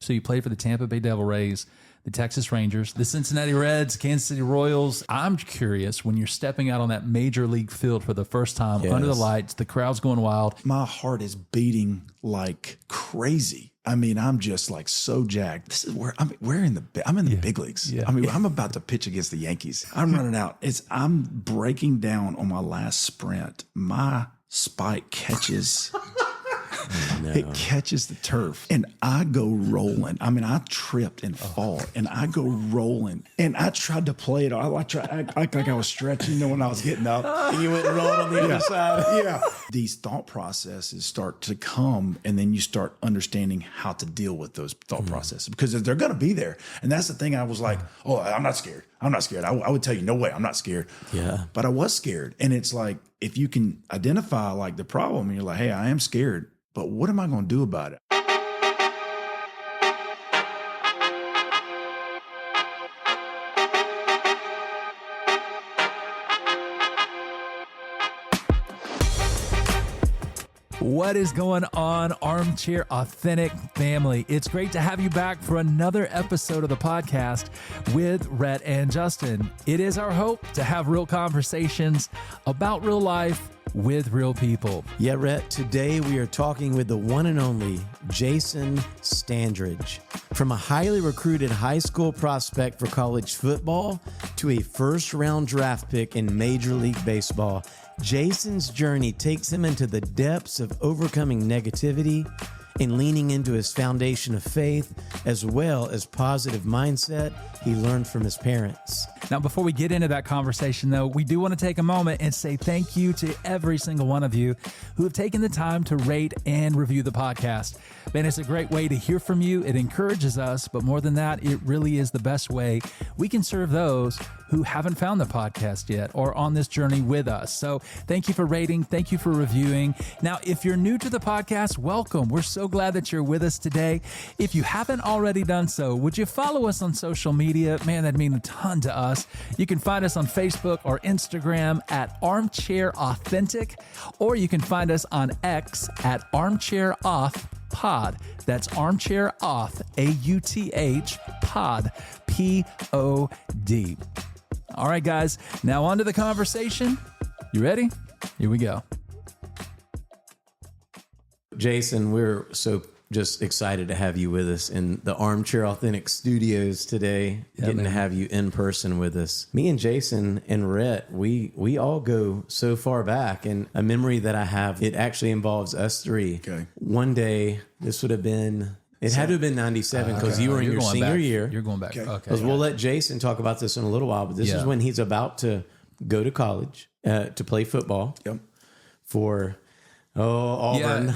So you played for the Tampa Bay Devil Rays, the Texas Rangers, the Cincinnati Reds, Kansas City Royals. I'm curious, when you're stepping out on that major league field for the first time, under the lights, the crowd's going wild. My heart is beating like crazy. I mean, I'm just like so jacked. This is where I'm in the big leagues. Yeah. I mean, I'm about to pitch against the Yankees. I'm running out. I'm breaking down on my last sprint. My spike catches. It catches the turf and I go rolling. I mean, I tripped and fall and I go rolling and I tried to play it. I tried to act like I was stretching, when I was getting up. And you went and rolled on the other side. Yeah. These thought processes start to come and then you start understanding how to deal with those thought processes because they're going to be there. And that's the thing. I was like, oh, I'm not scared. I'm not scared. I would tell you, no way, I'm not scared. Yeah. But I was scared. And it's like, if you can identify like the problem and you're like, hey, I am scared. But what am I going to do about it? What is going on, Armchair Authentic family? It's great to have you back for another episode of the podcast with Rhett and Justin. It is our hope to have real conversations about real life with real people. Yeah, Rhett, today we are talking with the one and only Jason Standridge. From a highly recruited high school prospect for college football to a first-round draft pick in Major League Baseball, Jason's journey takes him into the depths of overcoming negativity and leaning into his foundation of faith, as well as positive mindset he learned from his parents. Now, before we get into that conversation, though, we do want to take a moment and say thank you to every single one of you who have taken the time to rate and review the podcast. Man, it's a great way to hear from you. It encourages us, but more than that, it really is the best way we can serve those who haven't found the podcast yet or on this journey with us. So thank you for rating. Thank you for reviewing. Now, if you're new to the podcast, welcome. We're so glad that you're with us today. If you haven't already done so, would you follow us on social media? Man, that'd mean a ton to us. You can find us on Facebook or Instagram at Armchair Authentic, or you can find us on X at Armchair Auth Pod. That's Armchair Auth, A-U-T-H, Pod, P-O-D. All right, guys, now on to the conversation. You ready? Here we go. Jason, we're so just excited to have you with us in the Armchair Authentic studios today, getting to have you in person with us. Me and Jason and Rhett, we all go so far back, and a memory that I have, it actually involves us three. Okay. One day, this would have been... It had to have been 97 because you were in your senior year. You're going back. Okay. Because we'll let Jason talk about this in a little while, but this is when he's about to go to college to play football for Auburn. Yeah.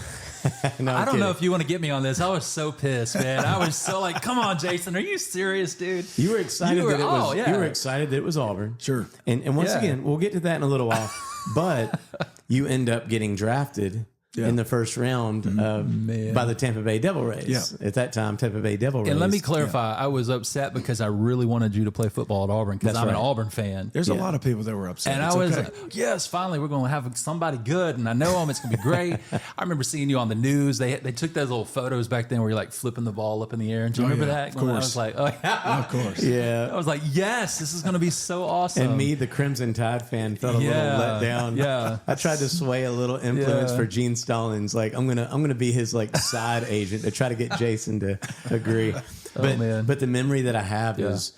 No, I don't know if you want to get me on this. I was so pissed, man. I was so like, come on, Jason. Are you serious, dude? You were excited that you were excited that it was Auburn. Sure. And once again, we'll get to that in a little while. But you end up getting drafted in the first round by the Tampa Bay Devil Rays. Yeah. At that time, Tampa Bay Devil Rays. And let me clarify, I was upset because I really wanted you to play football at Auburn because I'm an Auburn fan. There's a lot of people that were upset. And I was like, yes, finally, we're going to have somebody good. And I know them. It's going to be great. I remember seeing you on the news. They took those little photos back then where you're like flipping the ball up in the air. And do you remember that? Of course. I was like, oh, yeah. Of course. Yeah. I was like, yes, this is going to be so awesome. And me, the Crimson Tide fan, felt a little let down. Yeah. I tried to sway a little influence for Gene Stallings. Like, I'm gonna be his like side agent to try to get Jason to agree. But the memory that I have is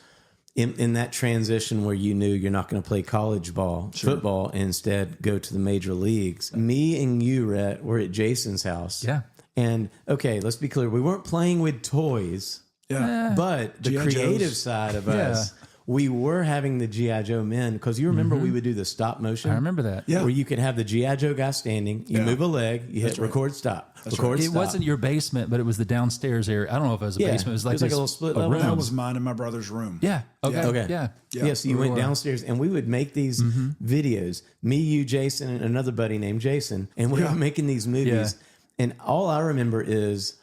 in that transition where you knew you're not going to play college football, and instead go to the major leagues. Me and you, Rhett, were at Jason's house. Yeah. And okay, let's be clear. We weren't playing with toys. Yeah. But the creative side of us, we were having the G.I. Joe men, because you remember we would do the stop motion. I remember that. Yeah. Where you could have the G.I. Joe guy standing, you move a leg, you hit record, stop. Record, It wasn't your basement, but it was the downstairs area. I don't know if it was a basement. It was like, a little split level. That was mine and my brother's room. Yeah. Okay. Okay. Yeah. So you went downstairs, and we would make these videos. Me, you, Jason, and another buddy named Jason, and we were making these movies. Yeah. And all I remember is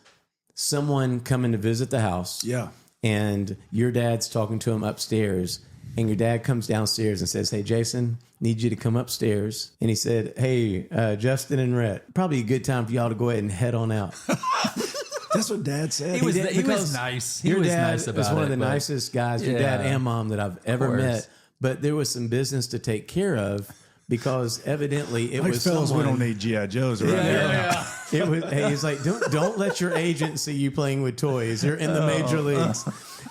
someone coming to visit the house. Yeah. And your dad's talking to him upstairs. And your dad comes downstairs and says, hey, Jason, need you to come upstairs. And he said, hey, Justin and Rhett, probably a good time for y'all to go ahead and head on out. That's what Dad said. He was because nice. He Your was dad nice about is one of it, the but- nicest guys, your Yeah. dad and mom, that I've ever course. met. But there was some business to take care of because evidently it Like, was fellas, we someone. don't need G.I. Joes around here. It was. Hey, he's like, don't let your agent see you playing with toys. You're in the major leagues.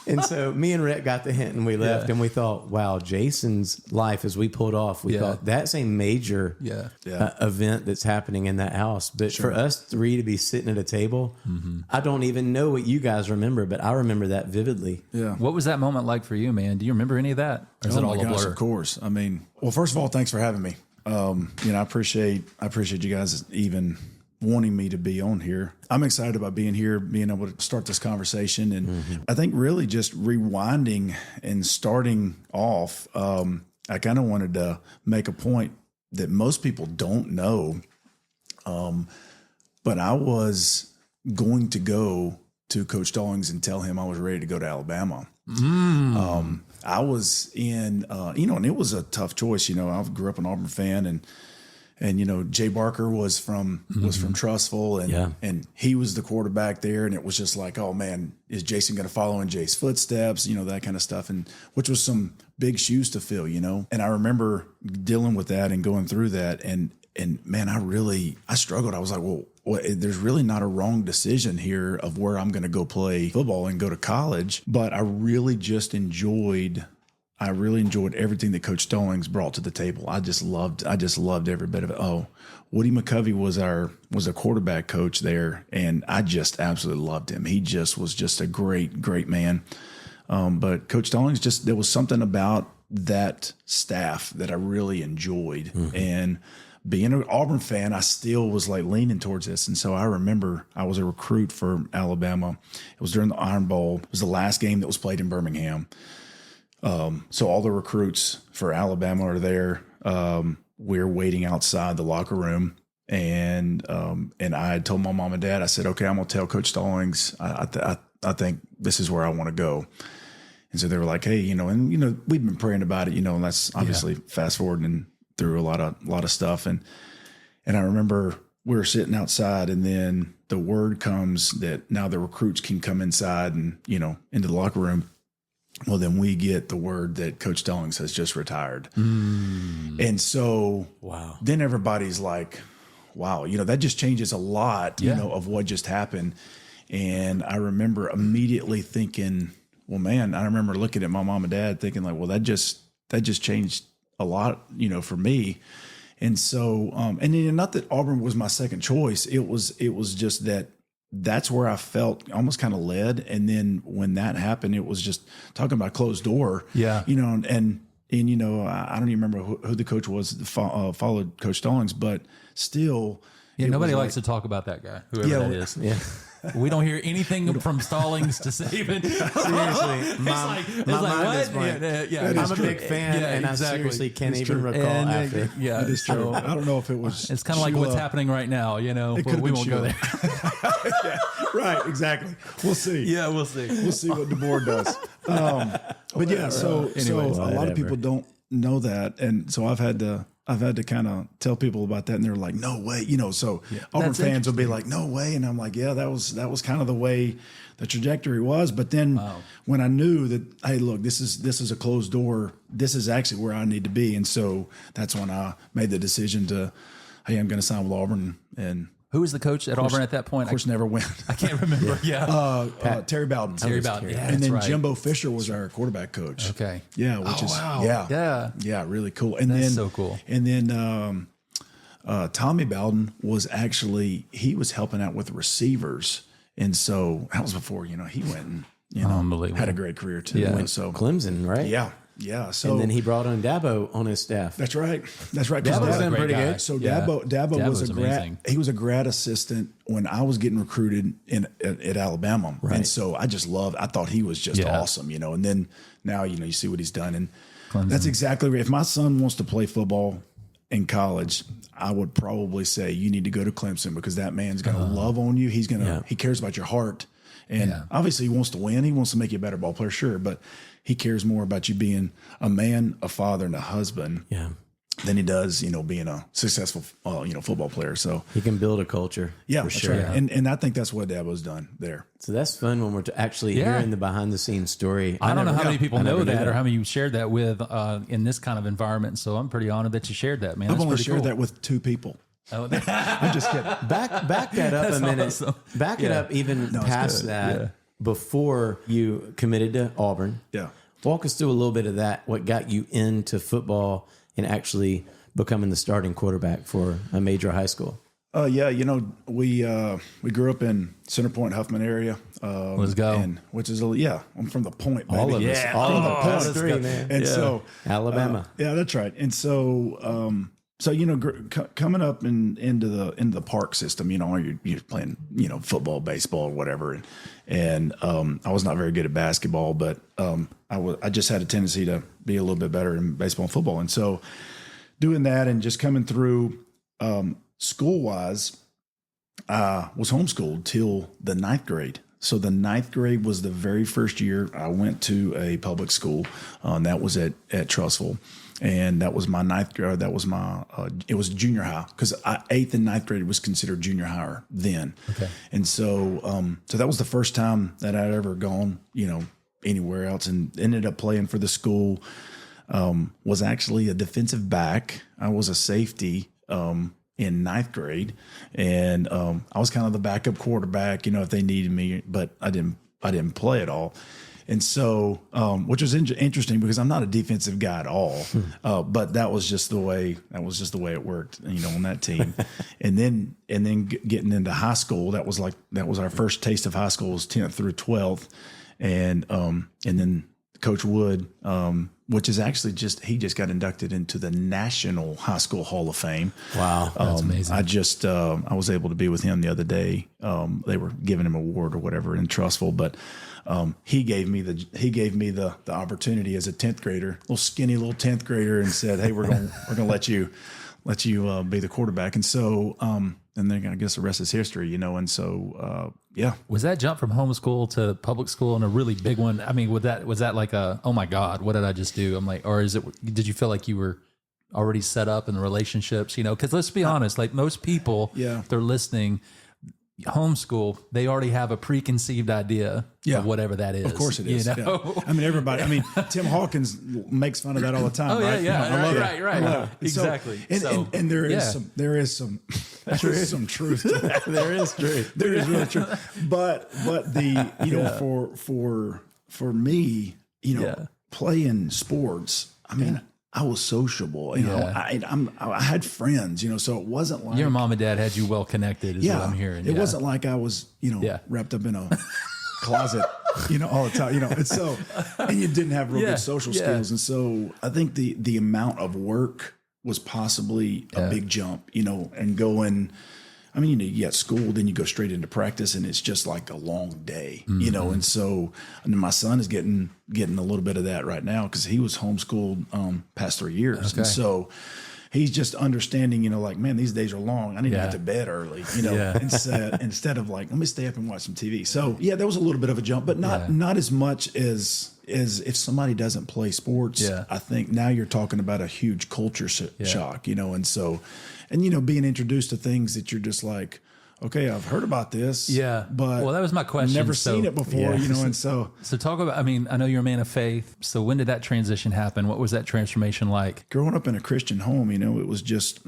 And so me and Rhett got the hint and we left and we thought, wow, Jason's life as we pulled off, we thought that's a major event that's happening in that house. But for us three to be sitting at a table, I don't even know what you guys remember, but I remember that vividly. Yeah. What was that moment like for you, man? Do you remember any of that? Or is it all a blur? Of course. I mean, well, first of all, thanks for having me. I appreciate you guys even wanting me to be on here. I'm excited about being here, being able to start this conversation. And I think really just rewinding and starting off, I kind of wanted to make a point that most people don't know. But I was going to go to Coach Stallings and tell him I was ready to go to Alabama. I was in, and it was a tough choice. I grew up an Auburn fan, and Jay Barker was from Trussville, and he was the quarterback there, and it was just like, oh man, is Jason going to follow in Jay's footsteps? That kind of stuff, and which was some big shoes to fill, And I remember dealing with that and going through that, and man, I struggled. I was like, well, there's really not a wrong decision here of where I'm going to go play football and go to college, but I really just enjoyed everything that Coach Stallings brought to the table. I just loved every bit of it. Oh, Woody McCovey was a quarterback coach there, and I just absolutely loved him. He just was just a great, great man. But Coach Stallings, there was something about that staff that I really enjoyed. And being an Auburn fan, I still was like leaning towards this. And so I remember I was a recruit for Alabama. It was during the Iron Bowl. It was the last game that was played in Birmingham. So all the recruits for Alabama are there. We're waiting outside the locker room, and I had told my mom and dad, I said, okay, I'm going to tell Coach Stallings, I think this is where I want to go. And so they were like, hey, we've been praying about it, and that's obviously fast forwarding through a lot of stuff. And I remember we were sitting outside, and then the word comes that now the recruits can come inside and, into the locker room. Well, then we get the word that Coach Stallings has just retired. And so then everybody's like, wow, that just changes a lot, of what just happened. And I remember immediately thinking, well, man, I remember looking at my mom and dad thinking like, well, that just changed a lot, for me. And so, and then not that Auburn was my second choice. It was just that's where I felt almost kind of led. And then when that happened, it was just talking about closed door, and I don't even remember who the coach was that followed Coach Stallings, but still. Yeah, nobody likes to talk about that guy, whoever that is. Yeah. We don't hear anything from Stallings to save it. Seriously, my mind is blank. I'm a big fan, and I seriously can't even recall after. It is true. I don't know if it was. It's kind of like what's happening right now, but we won't go there. Right, exactly. We'll see. Yeah, we'll see. We'll see what the board does. But yeah, so a lot of people don't know that, and so I've had to kind of tell people about that, and they're like, no way, so Auburn fans will be like, no way. And I'm like, yeah, that was kind of the way the trajectory was. But then when I knew that, hey, look, this is a closed door, this is actually where I need to be. And so that's when I made the decision to, hey, I'm going to sign with Auburn. And who was the coach at Auburn at that point? Of course, never went. I can't remember. Terry Bowden. Terry Bowden. Yeah, and then Jimbo Fisher was our quarterback coach. Okay. Yeah, really cool. And that's so cool. And then Tommy Bowden was he was helping out with receivers, and so that was before he went and had a great career too. Yeah, and so Clemson, right? Yeah. So and then he brought on Dabo on his staff. That's right. Dabo's been pretty good. So Dabo was a grad. He was a grad assistant when I was getting recruited at Alabama, and so I thought he was just awesome, And then now you see what he's done, and Clemson. That's exactly right. If my son wants to play football in college, I would probably say you need to go to Clemson because that man's going to love on you. He's he cares about your heart, and obviously he wants to win. He wants to make you a better ball player, sure, but he cares more about you being a man, a father, and a husband. Yeah. than he does, being a successful, football player. So He can build a culture. yeah, for that's sure. right. And I think that's what Dabo's done there. So that's fun when we're actually hearing the behind the scenes story. I don't know how many people know never knew that or how many you shared that with in this kind of environment. So I'm pretty honored that you shared that, man. I've That's only pretty shared cool. that with 2 people. Oh, I'm just kidding. Back that up a minute. awesome. Back it up even past good. that. Yeah. Before you committed to Auburn. Yeah. Walk us through a little bit of that. What got you into football and actually becoming the starting quarterback for a major high school? Yeah, we grew up in Center Point, Huffman area. Let's go. Which is I'm from the Point, baby. All of us. Yeah. All of the let's Point three, man. And so Alabama. yeah, that's right. And so coming up into the park system, you're playing football, baseball, or whatever, and I was not very good at basketball, but I just had a tendency to be a little bit better in baseball and football, and so doing that and just coming through school wise, was homeschooled till the 9th grade. So the 9th grade was the very first year I went to a public school, and that was at Trussville. And that was my 9th grade. That was my, it was junior high, because 8th and 9th grade was considered junior high then. Okay. And so, so that was the first time that I'd ever gone, anywhere else, and ended up playing for the school. Was actually a defensive back. I was a safety, in 9th grade, and I was kind of the backup quarterback, if they needed me, but I didn't play at all. And so, which was interesting because I'm not a defensive guy at all, but that was just the way it worked, on that team. and then getting into high school, that was our first taste of high school, was 10th through 12th, and then Coach Wood, which is actually he just got inducted into the National High School Hall of Fame. Wow, that's amazing. I was able to be with him the other day. They were giving him an award or whatever in Trussville, but he gave me the opportunity as a 10th grader, skinny little 10th grader, and said, "Hey, we're gonna let you be the quarterback." And so, and then I guess the rest is history, And so, yeah. Was that jump from homeschool to public school and a really big one? I mean, was that like oh my God, what did I just do? I'm like, or did you feel like you were already set up in the relationships, because let's be honest, like most people, they're listening, homeschool, they already have a preconceived idea of whatever that is. Of course it is. Yeah. I mean, everybody. Tim Hawkins makes fun of that all the time. Oh right? yeah, I love it. Right. Exactly. So, and there is some truth to that. There is truth. There is really truth. But for me, playing sports, I mean, I was sociable. I had friends. So it wasn't like your mom and dad had you well connected. Is what I'm hearing. It wasn't like I was wrapped up in a closet, all the time. And so, and you didn't have real good social skills. And so I think the amount of work was possibly a big jump. And going. I mean, you get school, then you go straight into practice, and it's just like a long day, And so, my son is getting a little bit of that right now because he was homeschooled past 3 years, and so he's just understanding, like, man, these days are long. I need to get to bed early, instead of like, let me stay up and watch some TV. So yeah, there was a little bit of a jump, but not as much as if somebody doesn't play sports. I think now you're talking about a huge culture shock, and so. And, being introduced to things that you're just like, okay, I've heard about this. Yeah. But that was my question. Never seen it before, and so. So talk about, I mean, I know you're a man of faith. So when did that transition happen? What was that transformation like? Growing up in a Christian home, it was just,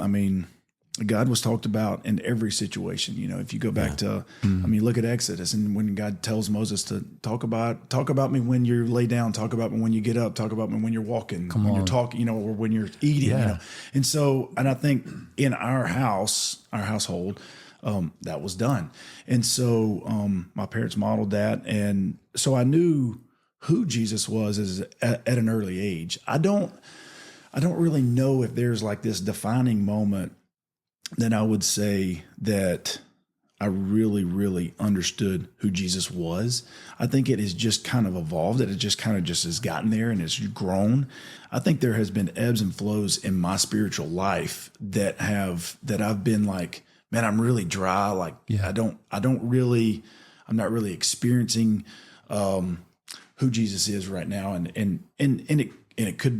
God was talked about in every situation. If you go back to, look at Exodus, and when God tells Moses to talk about me when you lay down, talk about me when you get up, talk about me when you're walking, you're talking, or when you're eating, And so, and I think in our household, that was done. And so, my parents modeled that. And so I knew who Jesus was at an early age. I don't really know if there's like this defining moment then I would say that I really, really understood who Jesus was. I think it has just kind of evolved. It just has gotten there and it's grown. I think there has been ebbs and flows in my spiritual life that I've been like, man, I'm really dry. Like I'm not really experiencing who Jesus is right now. And it could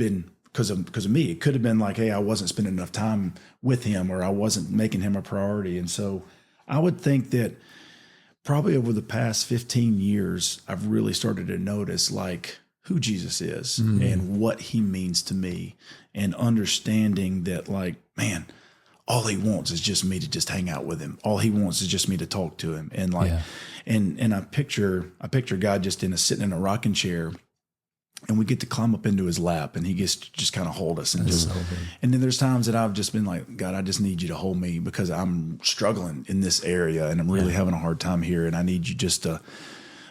because of me. It could have been like, hey, I wasn't spending enough time with him, or I wasn't making him a priority. And so I would think that probably over the past 15 years, I've really started to notice like who Jesus is and what he means to me, and understanding that like, man, all he wants is just me to just hang out with him. All he wants is just me to talk to him. And like, and I picture God just sitting in a rocking chair, and we get to climb up into his lap, and he gets to just kind of hold us. And and then there's times that I've just been like, God, I just need you to hold me because I'm struggling in this area and I'm really having a hard time here. And I need you just to,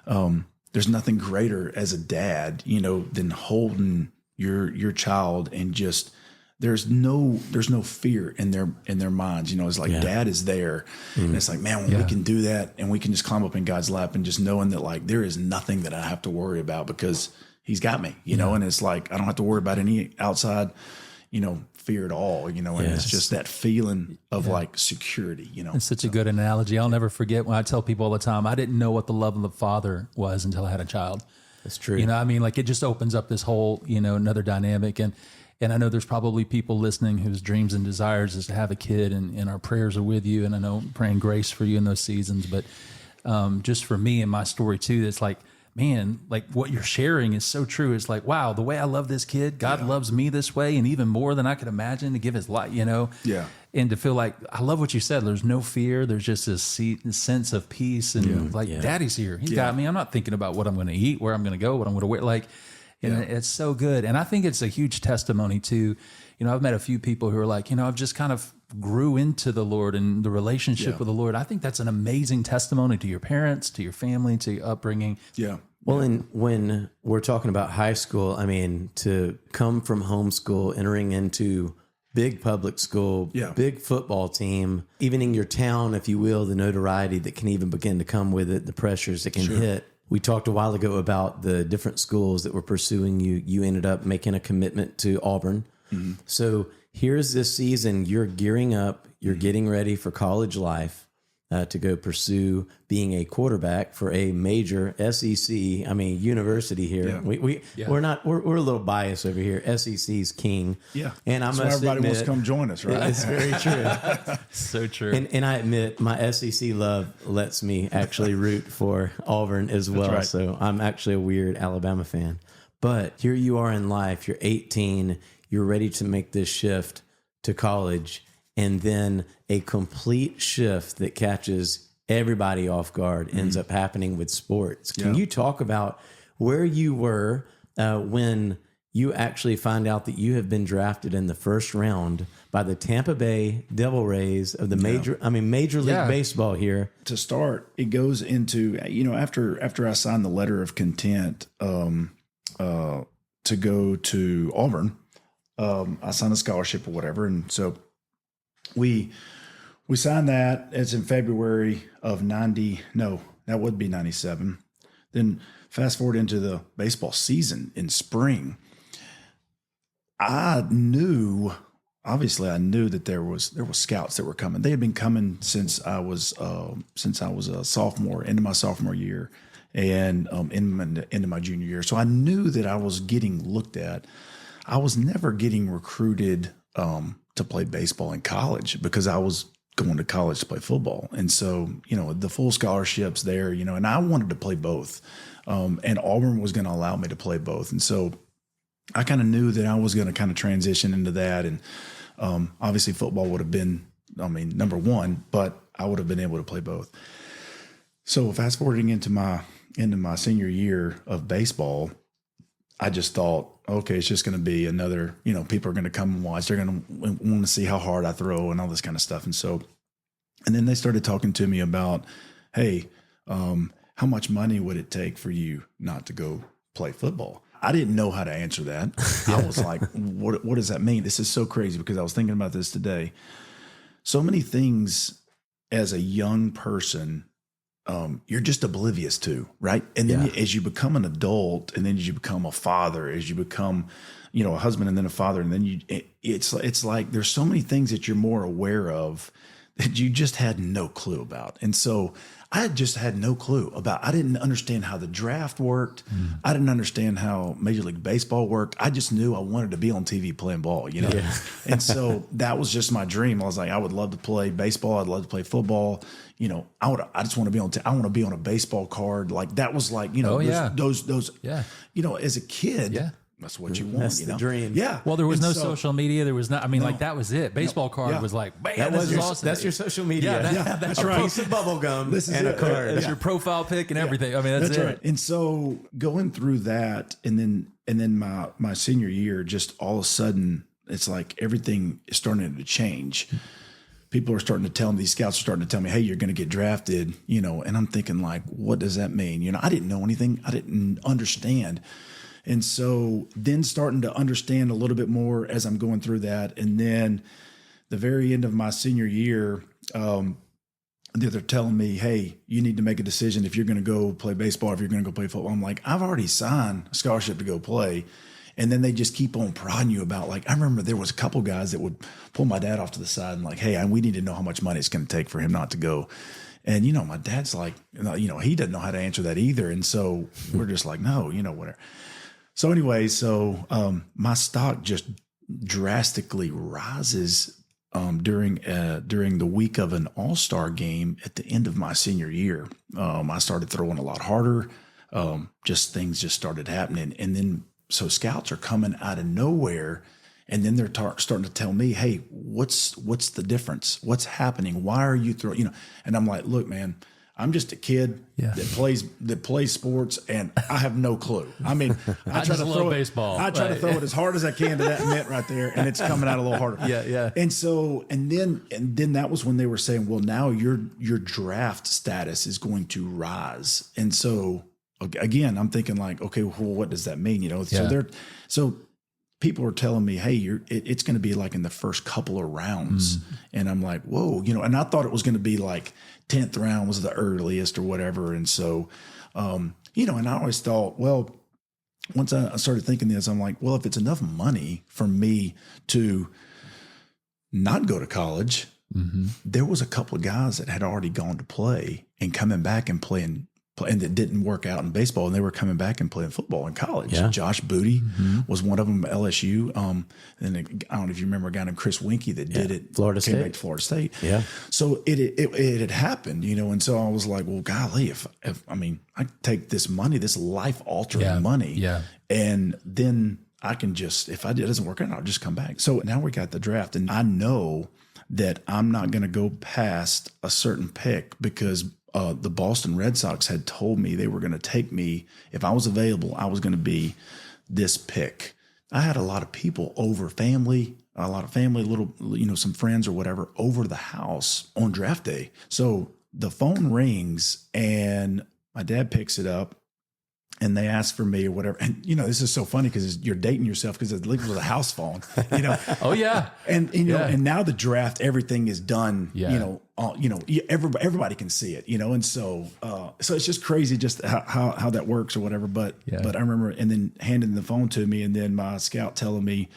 there's nothing greater as a dad, than holding your child, and just, there's no fear in their minds. It's like dad is there. And it's like, man, when we can do that, and we can just climb up in God's lap, and just knowing that like, there is nothing that I have to worry about because he's got me, and it's like, I don't have to worry about any outside, fear at all, and it's just that feeling of like security, It's such a good analogy. I'll never forget when I tell people all the time, I didn't know what the love of the Father was until I had a child. That's true. Like it just opens up this whole, another dynamic. And I know there's probably people listening whose dreams and desires is to have a kid, and our prayers are with you. And I know praying grace for you in those seasons, but just for me and my story too, it's like, man, like what you're sharing is so true. It's like, wow, the way I love this kid, God loves me this way, and even more than I could imagine, to give his life, Yeah. And to feel like, I love what you said. There's no fear. There's just this sense of peace, and Daddy's here. He's got me. I'm not thinking about what I'm going to eat, where I'm going to go, what I'm going to wear. Like, and it's so good. And I think it's a huge testimony too. I've met a few people who are like, I've just kind of grew into the Lord and the relationship with the Lord. I think that's an amazing testimony to your parents, to your family, to your upbringing. Yeah. Well, and when we're talking about high school, I mean, to come from homeschool, entering into big public school, big football team, even in your town, if you will, the notoriety that can even begin to come with it, the pressures that can hit. We talked a while ago about the different schools that were pursuing you. You ended up making a commitment to Auburn. So here's this season, you're gearing up, you're getting ready for college life, to go pursue being a quarterback for a major SEC, university here. We're a little biased over here. SEC's king. Yeah. And I must everybody admit, wants to come join us, right? It's very true. So true. And I admit my SEC love lets me actually root for Auburn as well. Right. So I'm actually a weird Alabama fan. But here you are in life, you're 18, you're ready to make this shift to college, and then a complete shift that catches everybody off guard ends up happening with sports. Can you talk about where you were when you actually find out that you have been drafted in the first round by the Tampa Bay Devil Rays of the Major League Baseball here? To start, it goes into, after I signed the letter of content to go to Auburn, I signed a scholarship or whatever. And so we signed that. It's in February of 97. Then fast forward into the baseball season in spring. I knew that there was scouts that were coming. They had been coming since I was a sophomore, into my sophomore year, and into my junior year. So I knew that I was getting looked at. I was never getting recruited to play baseball in college because I was going to college to play football. And so, the full scholarships there, and I wanted to play both. And Auburn was going to allow me to play both. And so I kind of knew that I was going to kind of transition into that. And obviously football would have been, number one, but I would have been able to play both. So fast forwarding into my senior year of baseball, I just thought, okay, it's just going to be another, people are going to come and watch. They're going to want to see how hard I throw and all this kind of stuff. And then they started talking to me about, hey, how much money would it take for you not to go play football? I didn't know how to answer that. I was like, what does that mean? This is so crazy because I was thinking about this today. So many things as a young person, you're just oblivious to, right? And then as you become an adult, and then as you become a father, as you become, a husband and then a father, and then it's like there's so many things that you're more aware of that you just had no clue about. And so I just had no clue I didn't understand how the draft worked. I didn't understand how Major League Baseball worked. I just knew I wanted to be on TV playing ball, you know? Yeah. And so that was just my dream. I was like, I would love to play baseball. I'd love to play football. You know, I just want to be I want to be on a baseball card. Like that was like, you know, those, you know, as a kid, that's what you want. That's you the know? dream. Yeah. Well, there was no social media. There was not. I mean, like that was it. Baseball card was like, man, this is awesome. That's your social media. That's a right. piece of bubble gum this is and a card. That's your profile pic and everything. I mean, that's it. Right. And so going through that, and then my senior year, just all of a sudden, it's like everything is starting to change. People are starting to tell me, these scouts are starting to tell me, hey, you're going to get drafted, you know, and I'm thinking like, what does that mean? You know, I didn't know anything. I didn't understand. And so then starting to understand a little bit more as I'm going through that. And then the very end of my senior year, they're telling me, hey, you need to make a decision if you're going to go play baseball, or if you're going to go play football. I'm like, I've already signed a scholarship to go play. And then they just keep on prodding you about, like, I remember there was a couple guys that would pull my dad off to the side and like, hey, we need to know how much money it's going to take for him not to go. And, you know, my dad's like, you know, he doesn't know how to answer that either. And so we're just like, no, you know, whatever. So anyway, my stock just drastically rises during the week of an all-star game at the end of my senior year. I started throwing a lot harder. Things just started happening. And then, so scouts are coming out of nowhere, and then they're starting to tell me, hey, what's the difference? What's happening? Why are you throwing, you know? And I'm like, look, man, I'm just a kid that plays sports, and I have no clue. I mean, I try to throw baseball. I try to throw it as hard as I can to that mitt right there, and it's coming out a little harder. Yeah. And so, and then that was when they were saying, well, now your draft status is going to rise. And so again, I'm thinking like, okay, well, what does that mean? You know, so people are telling me, hey, it's going to be like in the first couple of rounds. And I'm like, whoa, you know, and I thought it was going to be like 10th round was the earliest or whatever. And so, you know, and I always thought, well, once I started thinking this, I'm like, well, if it's enough money for me to not go to college, there was a couple of guys that had already gone to play and coming back and playing and that didn't work out in baseball, and they were coming back and playing football in college. Yeah. Josh Booty was one of them at LSU. And I don't know if you remember a guy named Chris Winkie that did it. Florida State. Came back to Florida State. Yeah. So it had happened, you know, and so I was like, well, golly, if I mean, I take this money, this life altering money, and then I can just, if it doesn't work out, I'll just come back. So now we got the draft, and I know that I'm not going to go past a certain pick because the Boston Red Sox had told me they were going to take me. If I was available, I was going to be this pick. I had a lot of people over, little, you know, some friends or whatever over the house on draft day. So the phone rings and my dad picks it up and they ask for me or whatever. And, you know, this is so funny because you're dating yourself because it was a house phone, you know? Oh yeah. And, you know, and now the draft, everything is done, you know, everybody can see it, you know? And so, so it's just crazy just how that works or whatever. But I remember, and then handing the phone to me and then my scout telling me,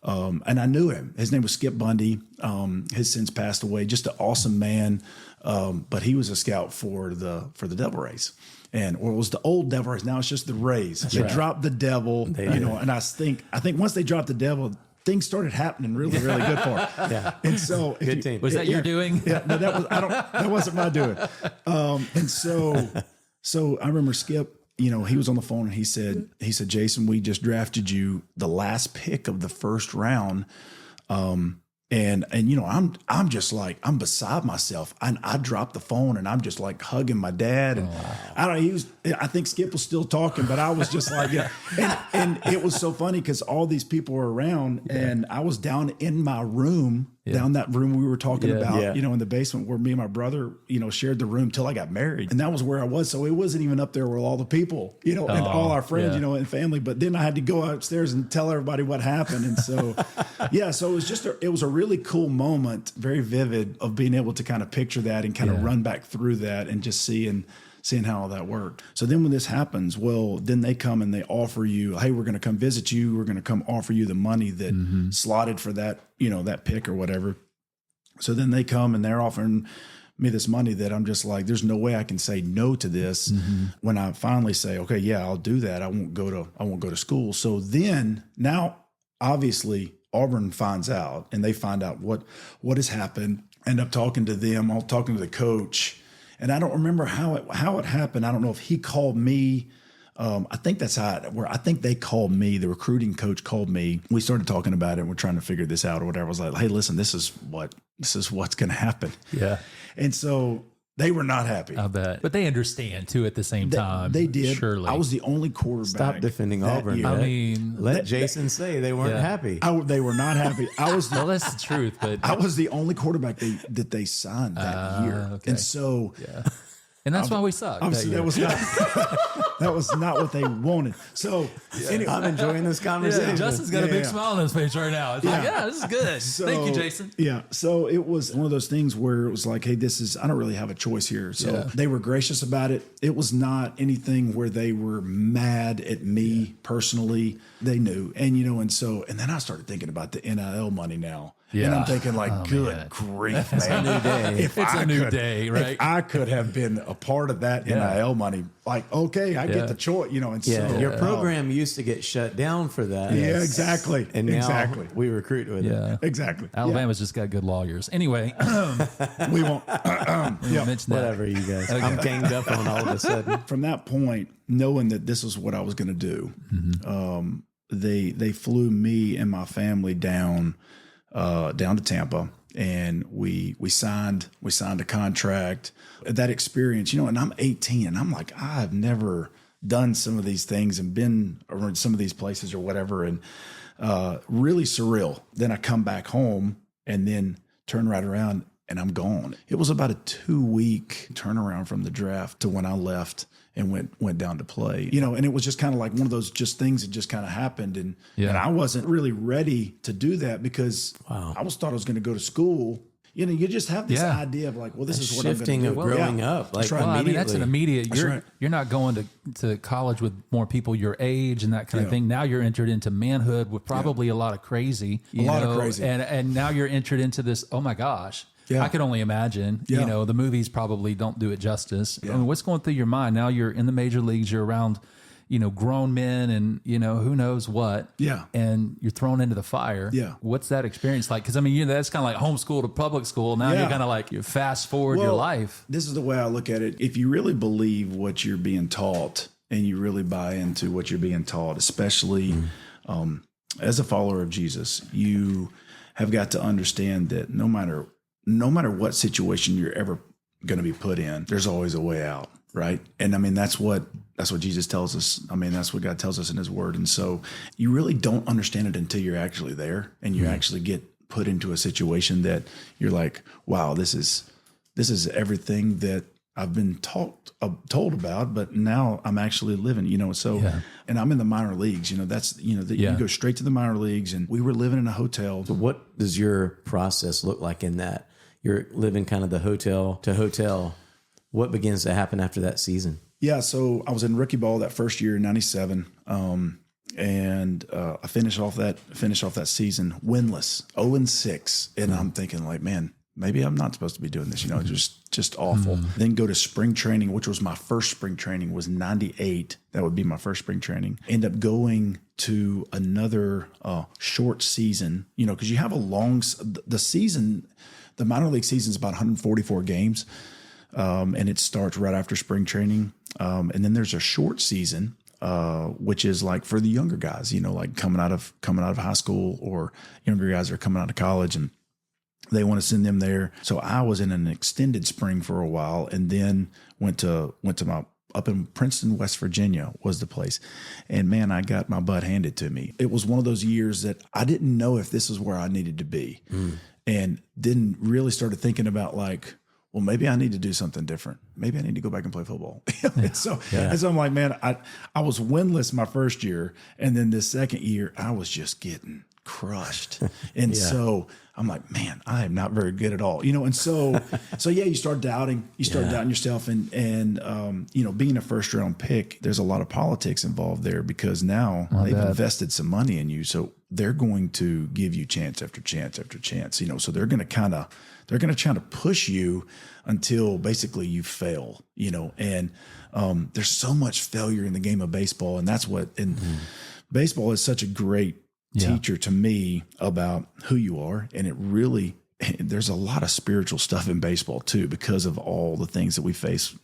and I knew him, his name was Skip Bundy. Has since passed away, just an awesome man. But he was a scout for the Devil Rays. Or it was the old Devil Rays. Now it's just the Rays. They dropped the Devil, you know, and I think once they dropped the Devil, things started happening really, really good for him. And so good team. Was that your doing? Yeah, no, that wasn't my doing. And so I remember Skip, you know, he was on the phone and he said, Jason, we just drafted you the last pick of the first round. And you know, I'm just like, I'm beside myself. And I dropped the phone and I'm just like hugging my dad. And I think Skip was still talking, but I was just like, and it was so funny because all these people were around and I was down in my room, down that room we were talking about, you know, in the basement where me and my brother, you know, shared the room till I got married. And that was where I was. So it wasn't even up there with all the people, you know, and all our friends, you know, and family. But then I had to go upstairs and tell everybody what happened. And so, so it was a really cool moment, very vivid, of being able to kind of picture that and kind of run back through that and just seeing how all that worked. So then when this happens, well, then they come and they offer you, hey, we're going to come visit you. We're going to come offer you the money that slotted for that, you know, that pick or whatever. So then they come and they're offering me this money that I'm just like, there's no way I can say no to this. When I finally say, okay, yeah, I'll do that. I won't go to school. So then now, obviously, Auburn finds out, and they find out what has happened. End up talking to them. I'll talking to the coach, and I don't remember how it happened. I don't know if he called me. I think that's how I think they called me. The recruiting coach called me. We started talking about it. And we're trying to figure this out or whatever. I was like, hey, listen, this is what's going to happen. Yeah. And so they were not happy. I bet. But they understand too at the same time. They did. Surely. I was the only quarterback. Stop defending that Auburn. year. I mean, Let Jason say they weren't happy. They were not happy. I was well, that's the truth. But I was the only quarterback that they signed that year. Okay. And so and that's why we suck. obviously that was not that was not what they wanted. So anyway, I'm enjoying this conversation. Justin's got a big smile on his face right now. It's like, this is good. Thank you, Jason. Yeah. So it was one of those things where it was like, hey, I don't really have a choice here. So they were gracious about it. It was not anything where they were mad at me personally. They knew. And, and then I started thinking about the NIL money now. Yeah. And I'm thinking like, good grief, man. It's a new day. It's a new day, right? If I could have been a part of that NIL money, like, okay, I get the choice, and Your program used to get shut down for that. Yeah, exactly. And now exactly. we recruit with it. Exactly. Alabama's just got good lawyers. Anyway, We won't mention that. Whatever, you guys. I'm ganged up on all of a sudden. From that point, knowing that this is what I was going to do, they flew me and my family down to Tampa, and we signed a contract. That experience, and I'm 18, and I'm like, I've never done some of these things and been around some of these places or whatever, and really surreal. Then I come back home and then turn right around and I'm gone. It was about a 2-week turnaround from the draft to when I left and went down to play, and it was just kind of like one of those just things that just kind of happened. And I wasn't really ready to do that because I thought I was going to go to school. You just have this idea of like, well, this is what I'm going to do. Shifting of growing up. Like, well, I mean, that's an immediate, That's right. you're not going to college with more people your age and that kind of thing. Now you're entered into manhood with probably a lot of crazy, and now you're entered into this, oh my gosh. Yeah. I could only imagine, the movies probably don't do it justice. I mean, what's going through your mind? Now you're in the major leagues, you're around, grown men and, who knows what. Yeah. And you're thrown into the fire. Yeah. What's that experience like? Because, I mean, that's kind of like homeschool to public school. Now you're kind of like, you fast forward your life. This is the way I look at it. If you really believe what you're being taught and you really buy into what you're being taught, especially as a follower of Jesus, you have got to understand that no matter what situation you're ever going to be put in, there's always a way out, right? And I mean, that's what Jesus tells us. I mean, that's what God tells us in his word. And so you really don't understand it until you're actually there and you actually get put into a situation that you're like, wow, this is everything that I've been told about, but now I'm actually living, and I'm in the minor leagues, you go straight to the minor leagues, and we were living in a hotel. So what does your process look like in that? You're living kind of the hotel to hotel. What begins to happen after that season? Yeah. So I was in rookie ball that first year in '97. And I finished off that season winless, 0-6. And I'm thinking like, man, maybe I'm not supposed to be doing this, just awful. Then go to spring training, which was my first spring training, was 98. That would be my first spring training. End up going to another short season, because you have the season, the minor league season is about 144 games. And it starts right after spring training. And then there's a short season, which is like for the younger guys, like coming out of high school, or younger guys that are coming out of college, and they want to send them there. So I was in an extended spring for a while, and then went to my up in Princeton, West Virginia was the place. And man, I got my butt handed to me. It was one of those years that I didn't know if this is where I needed to be, and then really started thinking about like, well, maybe I need to do something different. Maybe I need to go back and play football. And so I'm like, man, I was winless my first year. And then this second year, I was just getting crushed. And so I'm like, man, I am not very good at all. And so you start doubting. You start doubting yourself. And being a first round pick, there's a lot of politics involved there, because now they've invested some money in you. So they're going to give you chance after chance after chance, so they're going to try to push you until basically you fail, and there's so much failure in the game of baseball. And that's baseball is such a great teacher to me about who you are. And there's a lot of spiritual stuff in baseball too, because of all the things that we face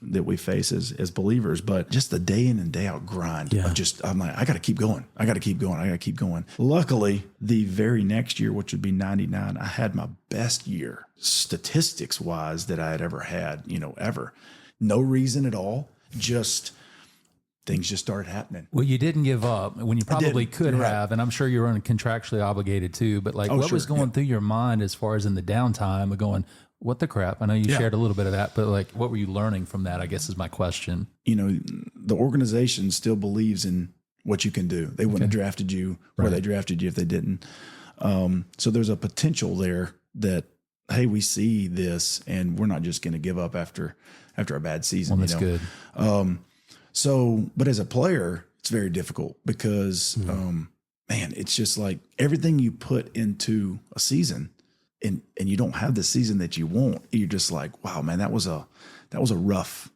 as believers, but just the day in and day out grind. I'm like, I got to keep going. I got to keep going. Luckily, the very next year, which would be 99, I had my best year statistics wise that I had ever had, ever. No reason at all. Just things just started happening. Well, you didn't give up when you probably could have, and I'm sure you were contractually obligated too, but what was going through your mind as far as in the downtime of going, what the crap? I know you shared a little bit of that, but what were you learning from that, I guess is my question. The organization still believes in what you can do. They wouldn't have drafted you where they drafted you if they didn't. So there's a potential there that, hey, we see this and we're not just going to give up after a bad season. Well, that's good. But as a player, it's very difficult because, it's just like everything you put into a season and you don't have the season that you want. You're just like, wow, man, that was a rough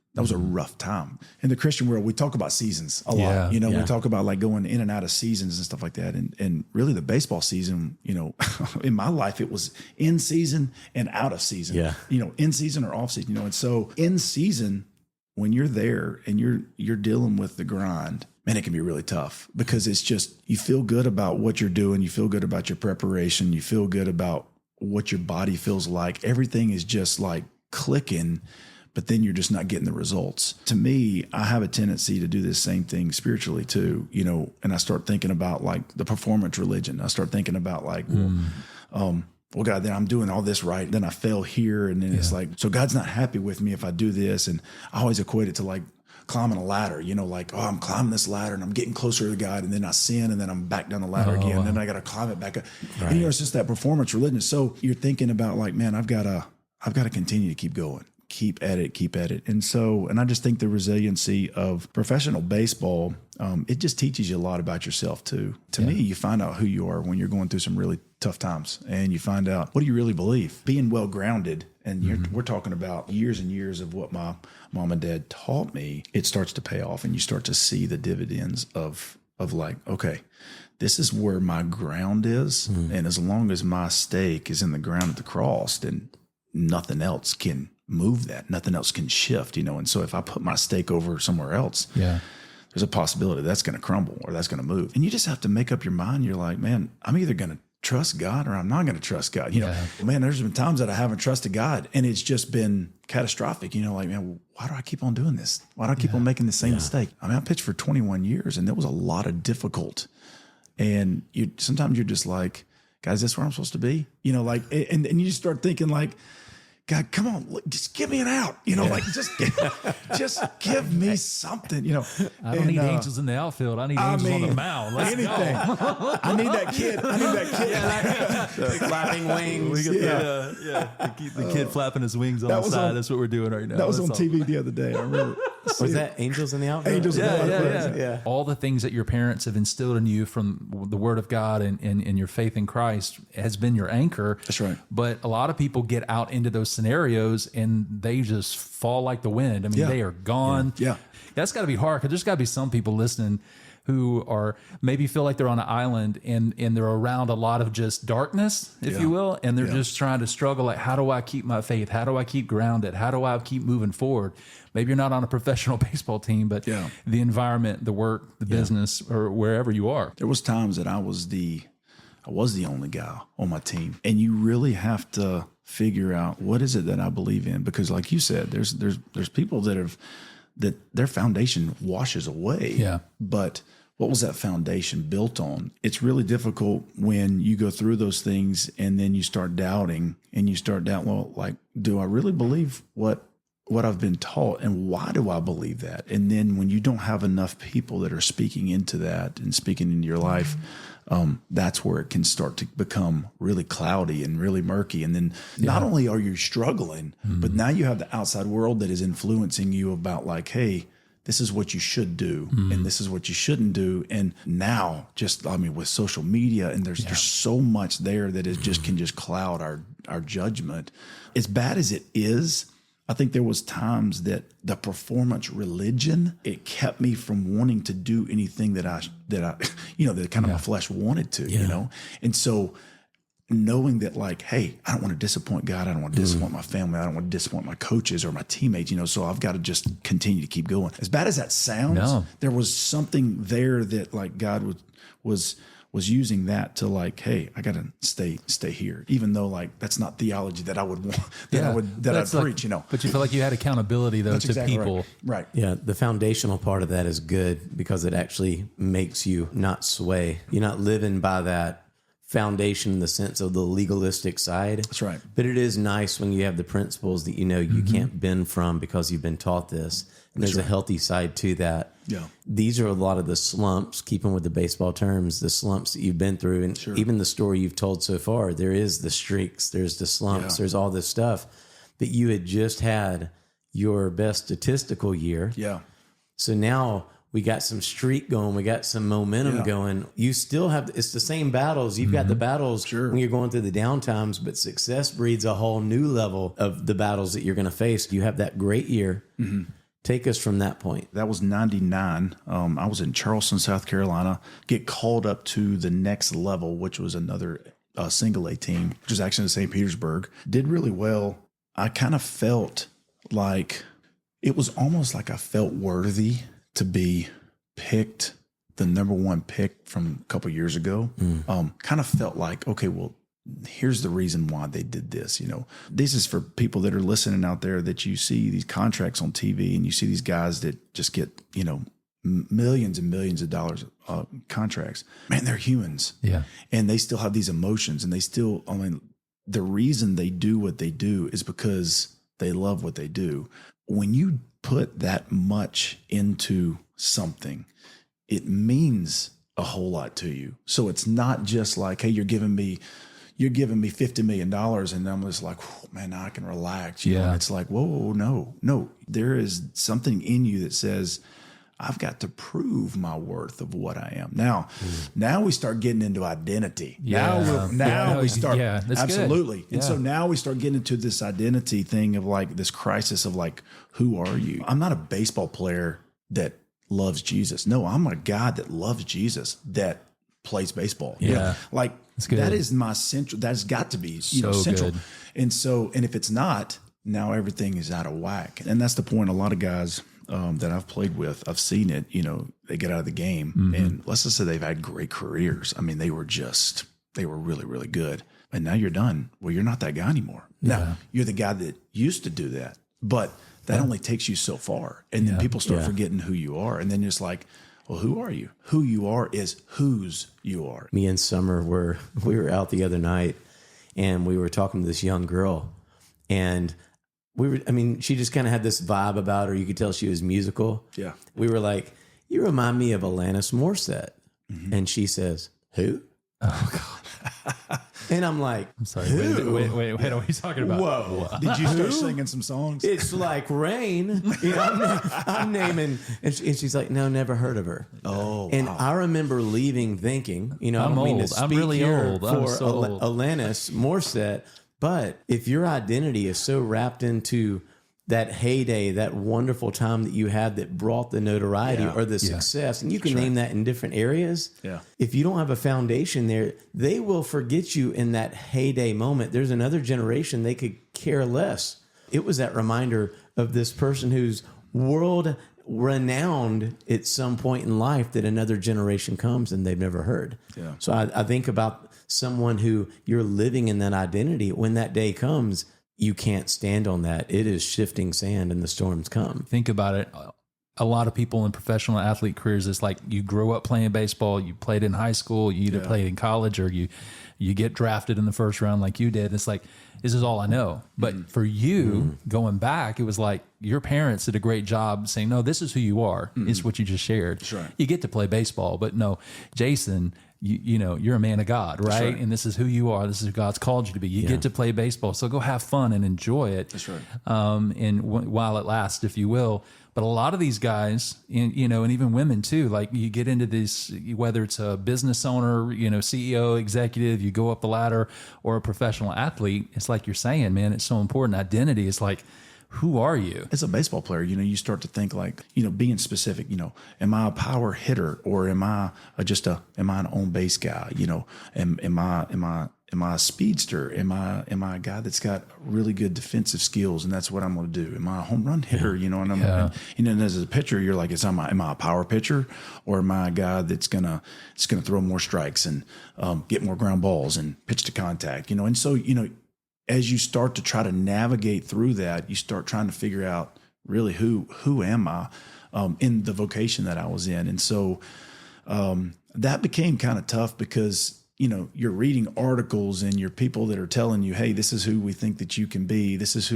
time. In the Christian world, we talk about seasons a lot. We talk about going in and out of seasons and stuff like that. And really the baseball season, in my life, it was in season and out of season, in season or off season, and so in season, when you're there and you're dealing with the grind, man, it can be really tough because it's just, you feel good about what you're doing. You feel good about your preparation. You feel good about what your body feels like. Everything is just clicking, but then you're just not getting the results. To me, I have a tendency to do this same thing spiritually too, and I start thinking about the performance religion. I start thinking about well, God, then I'm doing all this right. Then I fail here. And then it's so God's not happy with me if I do this. And I always equate it to climbing a ladder, I'm climbing this ladder and I'm getting closer to God. And then I sin and then I'm back down the ladder again. And then I got to climb it back up. Right. And it's just that performance religion. So you're thinking about man, I've got to continue to keep going. Keep at it. And I just think the resiliency of professional baseball, it just teaches you a lot about yourself too. To me, you find out who you are when you're going through some really tough times, and you find out, what do you really believe? Being well grounded. And we're talking about years and years of what my mom and dad taught me. It starts to pay off and you start to see the dividends of okay, this is where my ground is. And as long as my stake is in the ground of the cross, then nothing else can move that. Nothing else can shift, And so if I put my stake over somewhere else, there's a possibility that's going to crumble or that's going to move. And you just have to make up your mind. You're like, man, I'm either going to trust God or I'm not going to trust God. Man, there's been times that I haven't trusted God and it's just been catastrophic. Man, why do I keep on doing this? Why do I keep on making the same mistake? I pitched for 21 years and there was a lot of difficult. And sometimes you're just like, God, is this where I'm supposed to be? And you just start thinking God, come on, look, just give me an out. Just give me something. I don't need angels in the outfield. I need angels on the mound. Let's anything. go. I need that kid. The flapping wings. We got keep the kid flapping his wings on the side. That's what we're doing right now. That was on TV the other day. I remember. Was that Angels in the Outfield? Angels in the Outfield. Yeah. All the things that your parents have instilled in you from the Word of God and your faith in Christ has been your anchor. That's right. But a lot of people get out into those scenarios and they just fall like the wind. They are gone. Yeah. That's got to be hard because there's got to be some people listening who are maybe feel like they're on an island and they're around a lot of just darkness, if you will, and they're just trying to struggle. How do I keep my faith? How do I keep grounded? How do I keep moving forward? Maybe you're not on a professional baseball team, but the environment, the work, the business, or wherever you are. There was times that I was the only guy on my team, and you really have to figure out what is it that I believe in, because like you said, there's people that their foundation washes away. Yeah. But what was that foundation built on? It's really difficult when you go through those things and then you start doubting well, do I really believe what I've been taught, and why do I believe that? And then when you don't have enough people that are speaking into that and speaking into your life, that's where it can start to become really cloudy and really murky. And then not only are you struggling, but now you have the outside world that is influencing you about hey, this is what you should do and this is what you shouldn't do. And now with social media and there's so much there that it just can just cloud our judgment. As bad as it is, I think there was times that the performance religion, it kept me from wanting to do anything that I that kind of my flesh wanted to, And so knowing that like, hey, I don't want to disappoint God. I don't want to disappoint my family. I don't want to disappoint my coaches or my teammates, so I've got to just continue to keep going. As bad as that sounds, there was something there that like God was using that to like, hey, I got to stay here, even though like that's not theology that I would want, I'd preach, But you feel like you had accountability though to exactly people. Right. Yeah. The foundational part of that is good because it actually makes you not sway. You're not living by that foundation in the sense of the legalistic side. That's right. But it is nice when you have the principles that you can't bend from because you've been taught this. And there's a healthy side to that. Yeah. These are a lot of the slumps, keeping with the baseball terms, the slumps that you've been through. And even the story you've told so far, there is the streaks, there's the slumps, there's all this stuff. But you had just had your best statistical year. Yeah. So now we got some streak going. We got some momentum going. You still have, it's the same battles. You've got the battles when you're going through the down times, but success breeds a whole new level of the battles that you're going to face. You have that great year. Take us from that point. That was 99. I was in Charleston, South Carolina, get called up to the next level, which was another single A team, which was actually in St. Petersburg. Did really well. I kind of felt like it was almost like I felt worthy to be picked, the number one pick from a couple of years ago. Kind of felt like, okay, well, here's the reason why they did this. This is for people that are listening out there, that you see these contracts on TV and you see these guys that just get, millions and millions of dollars contracts. Man, they're humans. Yeah. And they still have these emotions, and the reason they do what they do is because they love what they do. When you put that much into something, it means a whole lot to you. So it's not just like, hey, you're giving me $50 million and I'm just like, man, now I can relax. And it's like, whoa, no. There is something in you that says, I've got to prove my worth of what I am. Now we start getting into identity. Now we start. Yeah, that's absolutely. Good. And so now we start getting into this identity thing of like this crisis of like, who are you? I'm not a baseball player that loves Jesus. No, I'm a guy that loves Jesus that plays baseball. Like that is my central, that's got to be central. Good. And if it's not, now everything is out of whack. And that's the point. A lot of guys that I've played with, I've seen it, they get out of the game and let's just say they've had great careers. I mean, they were really, really good. And now you're done. Well, you're not that guy anymore. Now you're the guy that used to do that, but that only takes you so far. And then people start forgetting who you are. And then it's like, well, who are you? Who you are is whose you are. Me and Summer we were out the other night and we were talking to this young girl, and she just kind of had this vibe about her. You could tell she was musical. Yeah. We were like, you remind me of Alanis Morissette. And she says, who? Oh, God. And I'm like, I'm sorry. Wait, what are you talking about? Whoa. Did you start singing some songs? It's like rain. I'm naming. And she's like, no, never heard of her. Oh, and I remember leaving thinking, I don't mean to speak I'm really old. For Alanis Morissette, but if your identity is so wrapped into that heyday, that wonderful time that you had that brought the notoriety or the success, and you can name that in different areas. Yeah. If you don't have a foundation there, they will forget you in that heyday moment. There's another generation, they could care less. It was that reminder of this person who's world renowned at some point in life that another generation comes and they've never heard. Yeah. So I think about someone who you're living in that identity. When that day comes, you can't stand on that. It is shifting sand and the storms come. Think about it. A lot of people in professional athlete careers, it's like you grew up playing baseball, you played in high school, you either played in college, or you get drafted in the first round like you did. It's like, this is all I know. But for you, going back, it was like your parents did a great job saying, no, this is who you are. It's what you just shared. That's right. You get to play baseball, but no, Jason, you're a man of God, right? And this is who you are. This is who God's called you to be. You get to play baseball. So go have fun and enjoy it. That's right. And while it lasts, if you will, But a lot of these guys, you know, and even women too, like you get into this, whether it's a business owner, you know, CEO, executive, you go up the ladder, or a professional athlete, it's like you're saying, man, it's so important. Identity is like, who are you? As a baseball player, you know, you start to think like, you know, being specific, you know, am I a power hitter, or am I am I an on base guy? You know, am I a speedster? Am I a guy that's got really good defensive skills, and that's what I'm going to do? Am I a home run hitter? You know, and and as a pitcher, you're like, am I a power pitcher, or am I a guy that's gonna throw more strikes and get more ground balls and pitch to contact? You know, and so, you know, as you start to try to navigate through that, you start trying to figure out really who am I in the vocation that I was in. And so that became kind of tough because, you know, you're reading articles and you're people that are telling you, hey, this is who we think that you can be. This is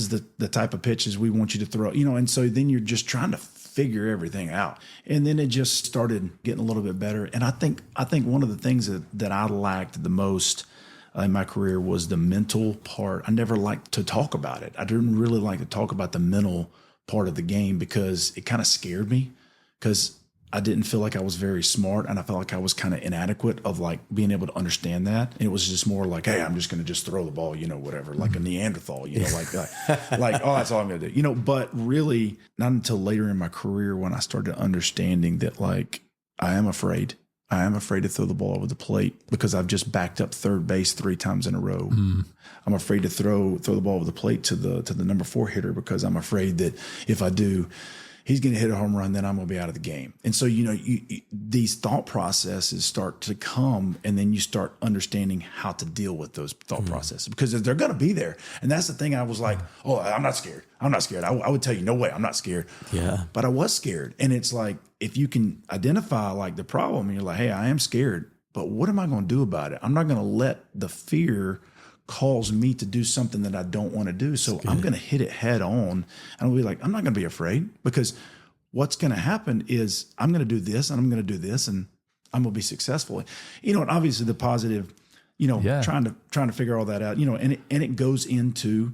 the type of pitches we want you to throw, you know, and so then you're just trying to figure everything out. And then it just started getting a little bit better. And I think one of the things that I lacked the most in my career was the mental part. I never liked to talk about it. I didn't really like to talk about the mental part of the game because it kind of scared me, because I didn't feel like I was very smart, and I felt like I was kind of inadequate of like being able to understand that. And it was just more like, hey, I'm just going to just throw the ball, you know, whatever, like a Neanderthal, you know, like oh, that's all I'm going to do, you know. But really, not until later in my career when I started understanding that, like, I am afraid to throw the ball over the plate because I've just backed up third base 3 times in a row. I'm afraid to throw the ball over the plate to the number 4 hitter because I'm afraid that if I do, he's going to hit a home run, then I'm going to be out of the game. And so, you know, these thought processes start to come, and then you start understanding how to deal with those thought processes, because they're going to be there. And that's the thing. I was like, oh, I'm not scared. I would tell you, no way, I'm not scared. Yeah. But I was scared. And it's like, if you can identify like the problem, and you're like, hey, I am scared, but what am I going to do about it? I'm not going to let the fear cause me to do something that I don't want to do. So I'm going to hit it head on, and I'll be like, I'm not going to be afraid, because what's going to happen is I'm going to do this, and I'm going to do this, and I'm going to be successful. You know, and obviously the positive, you know, trying to figure all that out, you know, and it goes into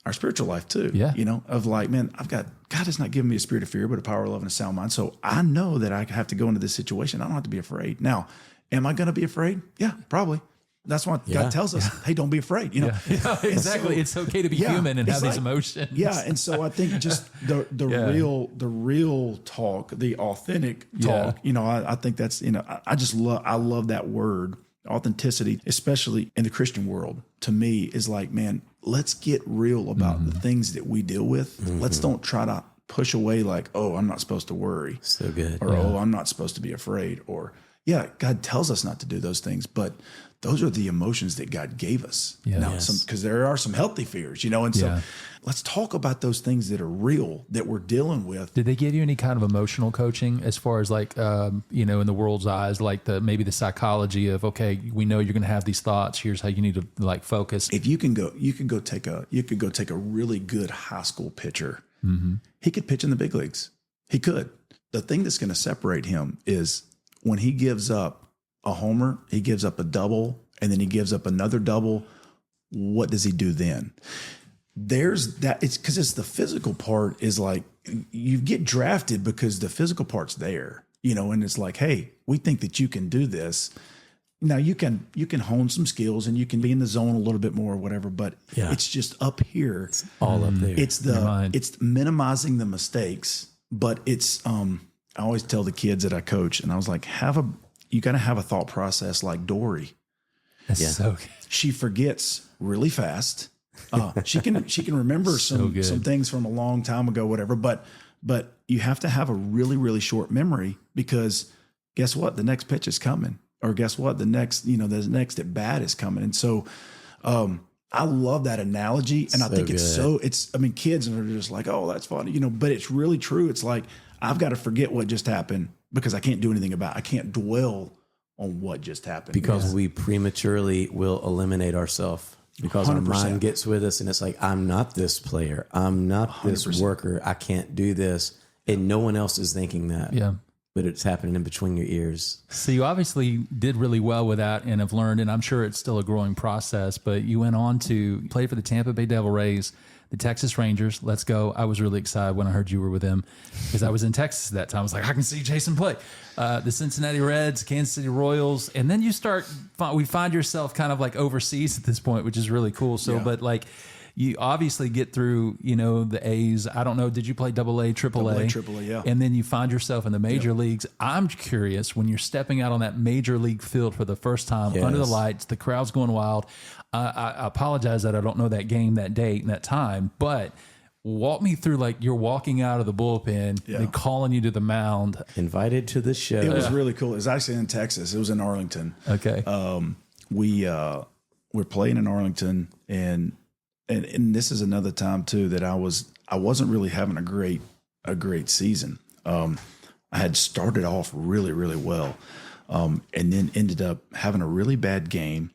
our spiritual life too. Yeah. You know, of like, man, God has not given me a spirit of fear, but a power of love and a sound mind. So I know that I have to go into this situation. I don't have to be afraid. Now, am I going to be afraid? Yeah, probably. That's why God tells us, hey, don't be afraid. You know, exactly. So, it's okay to be human and have these emotions. Yeah. And so I think just the real talk, the authentic talk, you know, I think that's, you know, I love that word, authenticity, especially in the Christian world. To me, is like, man, let's get real about the things that we deal with. Let's don't try to push away like, oh, I'm not supposed to worry. So good. Or, oh, I'm not supposed to be afraid. Or, God tells us not to do those things, but those are the emotions that God gave us. Yeah. Now, because there are some healthy fears, you know, and so let's talk about those things that are real that we're dealing with. Did they give you any kind of emotional coaching as far as like, you know, in the world's eyes, like maybe the psychology of, okay, we know you're going to have these thoughts. Here's how you need to like focus. If you could go take a really good high school pitcher. He could pitch in the big leagues. He could. The thing that's going to separate him is when he gives up a homer, he gives up a double, and then he gives up another double. What does he do then? There's that. It's because it's the physical part is like, you get drafted because the physical part's there, you know, and it's like, hey, we think that you can do this. Now you can hone some skills and you can be in the zone a little bit more or whatever, but it's just up here. It's all up there. It's minimizing the mistakes, but it's, I always tell the kids that I coach, and I was like, you got to have a thought process like Dory. That's so good. She forgets really fast. She can remember some things from a long time ago, whatever. But you have to have a really, really short memory, because guess what? The next pitch is coming, or guess what? The next at bat is coming. And so, I love that analogy, and I think I mean, kids are just like, oh, that's funny, you know, but it's really true. It's like, I've got to forget what just happened because I can't do anything about it. I can't dwell on what just happened. Because we prematurely will eliminate ourselves, because 100%. Our mind gets with us, and it's like, I'm not this player. I'm not this 100%. Worker. I can't do this. And no one else is thinking that. Yeah. But it's happening in between your ears. So you obviously did really well with that and have learned, and I'm sure it's still a growing process, but you went on to play for the Tampa Bay Devil Rays. the Texas Rangers. Let's go. I was really excited when I heard you were with them because I was in Texas at that time. I was like, I can see Jason play. The Cincinnati Reds, Kansas City Royals. And then you we find yourself kind of like overseas at this point, which is really cool. So, but like, you obviously get through, the A's. I don't know. Did you play AA, AAA? AAA, yeah. And then you find yourself in the major leagues. I'm curious, when you're stepping out on that major league field for the first time under the lights, the crowd's going wild. I apologize that I don't know that game, that date, and that time, but walk me through, like, you're walking out of the bullpen, they calling you to the mound. Invited to the show. It was really cool. It was actually in Texas. It was in Arlington. Okay. We're playing in Arlington, and this is another time too that I wasn't really having a great season. I had started off really, really well, and then ended up having a really bad game.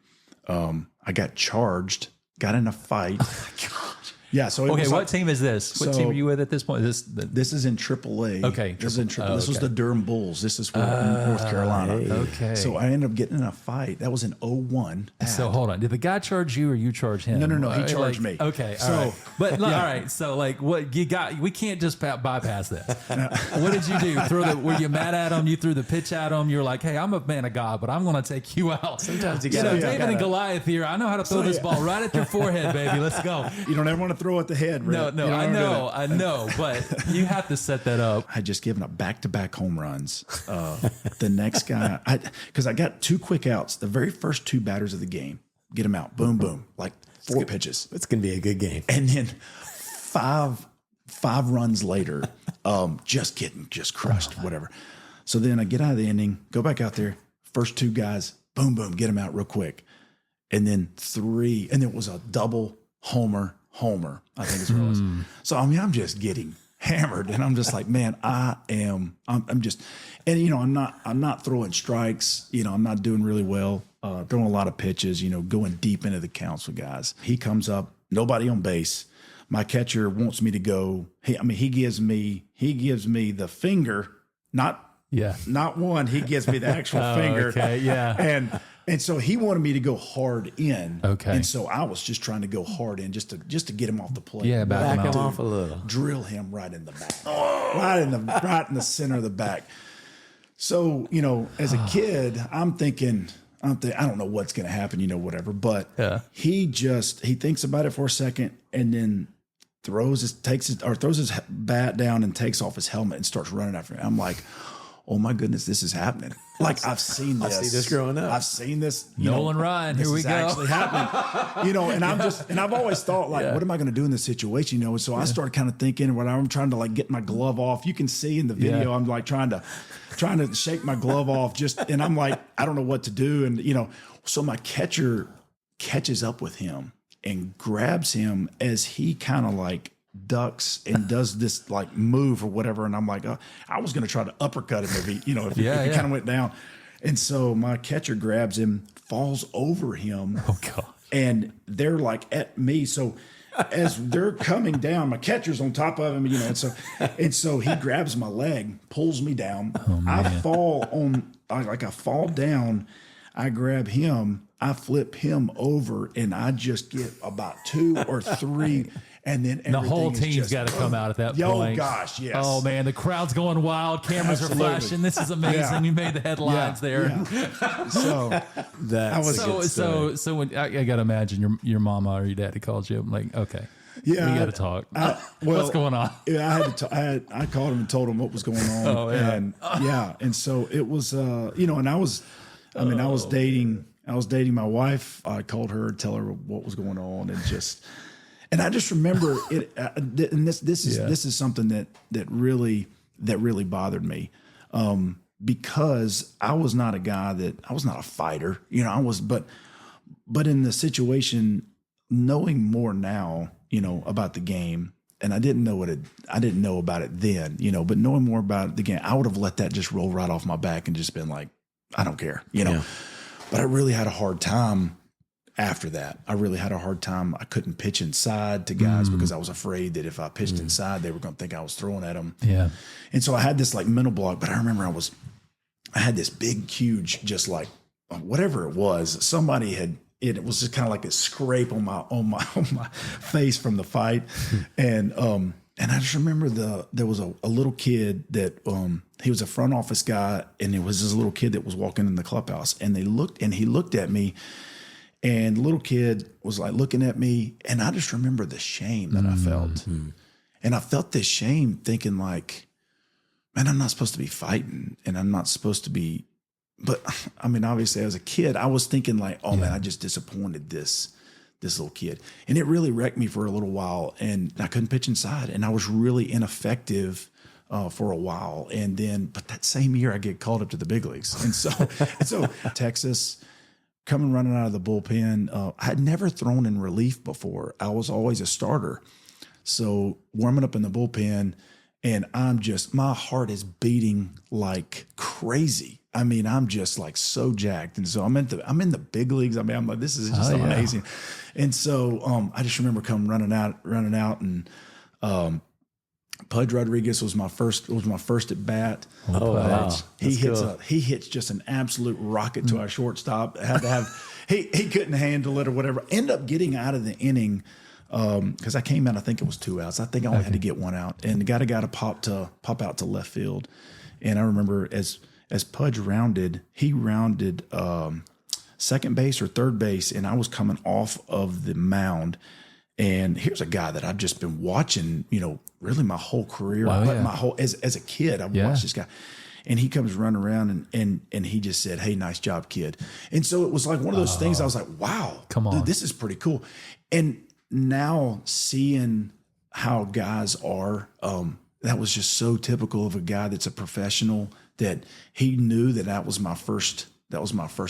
I got charged, got in a fight. Oh my gosh. Yeah. So what team is this? What team are you with at this point? This is in AAA. Okay. This is in AAA. This was the Durham Bulls. This is North Carolina. Okay. So I ended up getting in a fight. That was in 2001. So hold on. Did the guy charge you or you charge him? No. He charged me. Okay. All right. But all right. So like, what you got? We can't just bypass this. What did you do? Were you mad at him? You threw the pitch at him. You're like, hey, I'm a man of God, but I'm going to take you out. Sometimes you David and Goliath here. I know how to throw this ball right at your forehead, baby. Let's go. You don't ever want to throw at the head, right? No, I know, but you have to set that up. I had just given up back-to-back home runs. The next guy, because I got 2 quick outs, the very first 2 batters of the game, get them out, boom, boom, like 4 pitches. It's going to be a good game. And then five runs later, just crushed, whatever. So then I get out of the inning, go back out there, first 2 guys, boom, boom, get them out real quick. And then 3, and it was a double homer, I think is what it was. So, I mean, I'm just getting hammered, and I'm just like, man, I'm just, and, I'm not throwing strikes, I'm not doing really well, throwing a lot of pitches, going deep into the counts with guys. He comes up, nobody on base. My catcher wants me to go. He gives me the finger, not one. He gives me the actual finger. Okay, yeah. And so he wanted me to go hard in. Okay. And so I was just trying to go hard in just to get him off the plate. Yeah, back him off a little. Drill him right in the back. Right in the center of the back. So, as a kid, I'm thinking, I don't know what's going to happen, whatever. But he thinks about it for a second and then throws his bat down and takes off his helmet and starts running after me. I'm like, oh my goodness, this is happening. Like, I've seen this. I see this growing up. I've seen this. Nolan Ryan, here we go. This is actually happening. And I've always thought, like, what am I going to do in this situation? So I started kind of thinking when I'm trying to, like, get my glove off. You can see in the video, I'm like trying to shake my glove off and I'm like, I don't know what to do. And, so my catcher catches up with him and grabs him as he kind of like ducks and does this like move or whatever. And I'm like, I was going to try to uppercut him if he kind of went down. And so my catcher grabs him, falls over him. Oh God. And they're like at me. So as they're coming down, my catcher's on top of him, and so he grabs my leg, pulls me down. Oh, I fall down. I grab him, I flip him over, and I just get about 2 or 3. And then the whole team's got to come out at that point. Oh gosh, yes. Oh man, the crowd's going wild. Cameras are flashing. This is amazing. Yeah. You made the headlines there. Yeah. So so when I got to imagine your mama or your daddy called you. I'm like, okay, yeah, we got to talk. What's going on? Yeah, I called him and told him what was going on. Oh yeah, and so it was, and I was dating my wife. I called her, tell her what was going on, and I just remember it. And this is something that really bothered me, because I was not a guy I was not a fighter. But in the situation, knowing more now, about the game, and I didn't know about it then, but knowing more about the game, I would have let that just roll right off my back and just been like, I don't care, Yeah. But I really had a hard time. After that, I really had a hard time. I couldn't pitch inside to guys because I was afraid that if I pitched inside, they were going to think I was throwing at them. Yeah. And so I had this like mental block, but I remember I had this big, huge, just like whatever it was, somebody had it was just kind of like a scrape on my face from the fight. And I just remember there was a little kid that he was a front office guy, and it was this little kid that was walking in the clubhouse, and he looked at me, and the little kid was like looking at me, and I just remember the shame that I felt. And I felt this shame thinking like, man, I'm not supposed to be fighting, and I'm not supposed to be, but I mean, obviously as a kid, I was thinking like, oh man, I just disappointed this little kid. And it really wrecked me for a little while, and I couldn't pitch inside, and I was really ineffective for a while. And then, but that same year I get called up to the big leagues. And so Texas, coming running out of the bullpen, I had never thrown in relief before. I was always a starter. So warming up in the bullpen, and my heart is beating like crazy. I mean, I'm just like so jacked. And so I'm in the big leagues. I mean, I'm like, this is just amazing. And so I just remember running out and Pudge Rodriguez was my first at bat. Oh, wow. He hits just an absolute rocket to our shortstop. He couldn't handle it or whatever. End up getting out of the inning. Because I came out, I think it was 2 outs. I think I only had to get 1 out, and got a pop out to left field. And I remember as Pudge rounded, he rounded second base or third base, and I was coming off of the mound. And here's a guy that I've just been watching, really my whole career, my whole as a kid. I watched this guy. And he comes running around and he just said, "Hey, nice job, kid." And so it was like one of those things. I was like, "Wow, come on, this is pretty cool." And now seeing how guys are, that was just so typical of a guy that's a professional, that he knew that was my first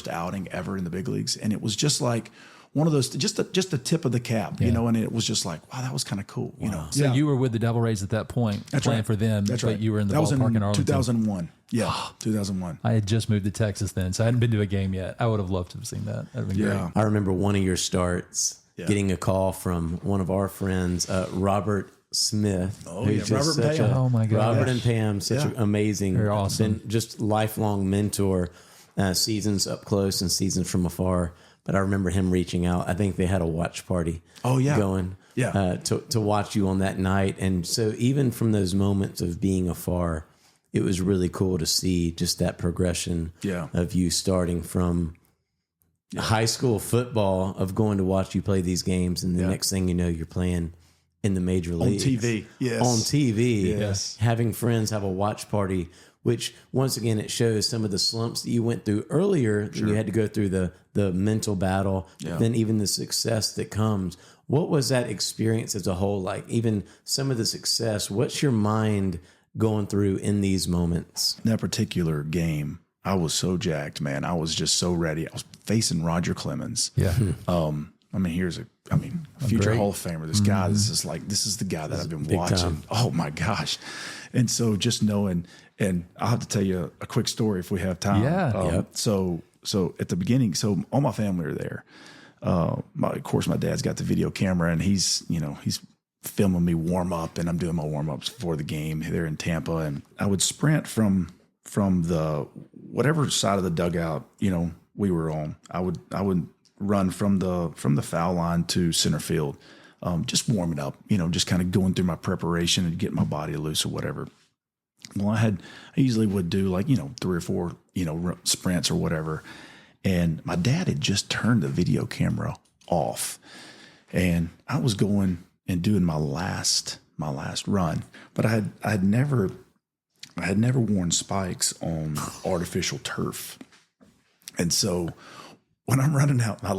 outing ever in the big leagues. And it was just like one of those, just the tip of the cap, and it was just like, wow, that was kind of cool, So you were with the Devil Rays at that point, playing for them. That's but right. You were in the ballpark was in Arlington. 2001. Yeah, 2001. I had just moved to Texas then, so I hadn't been to a game yet. I would have loved to have seen that. That'd been great. I remember one of your starts. Getting a call from one of our friends, Robert Smith. Oh, yeah, Robert and Pam. Oh, my God. Robert and Pam, such an amazing, very awesome, just lifelong mentor, seasons up close and seasons from afar. But I remember him reaching out. I think they had a watch party going to watch you on that night. And so even from those moments of being afar, it was really cool to see just that progression of you starting from high school football, of going to watch you play these games, and the next thing you know, you're playing in the major leagues. On TV. Yes. On TV. Yes. Having friends have a watch party, which once again, it shows some of the slumps that you went through earlier. Sure. You had to go through the mental battle, then even the success that comes. What was that experience as a whole like? Even some of the success, what's your mind going through in these moments? That particular game, I was so jacked, man. I was just so ready. I was facing Roger Clemens. Yeah. I mean, future Hall of Famer. This guy, this is the guy that I've been watching. Time. Oh my gosh. And so just knowing, and I'll have to tell you a quick story if we have time. Yeah. So at the beginning, so all my family are there. Of course, my dad's got the video camera, and he's filming me warm up, and I'm doing my warm ups before the game there in Tampa. And I would sprint from the whatever side of the dugout we were on. I would run from the foul line to center field, just warming up, just kind of going through my preparation and getting my body loose or whatever. Well, I usually would do 3 or 4 sprints or whatever, and my dad had just turned the video camera off, and I was going and doing my last run, but I had never worn spikes on artificial turf. And so when I'm running out my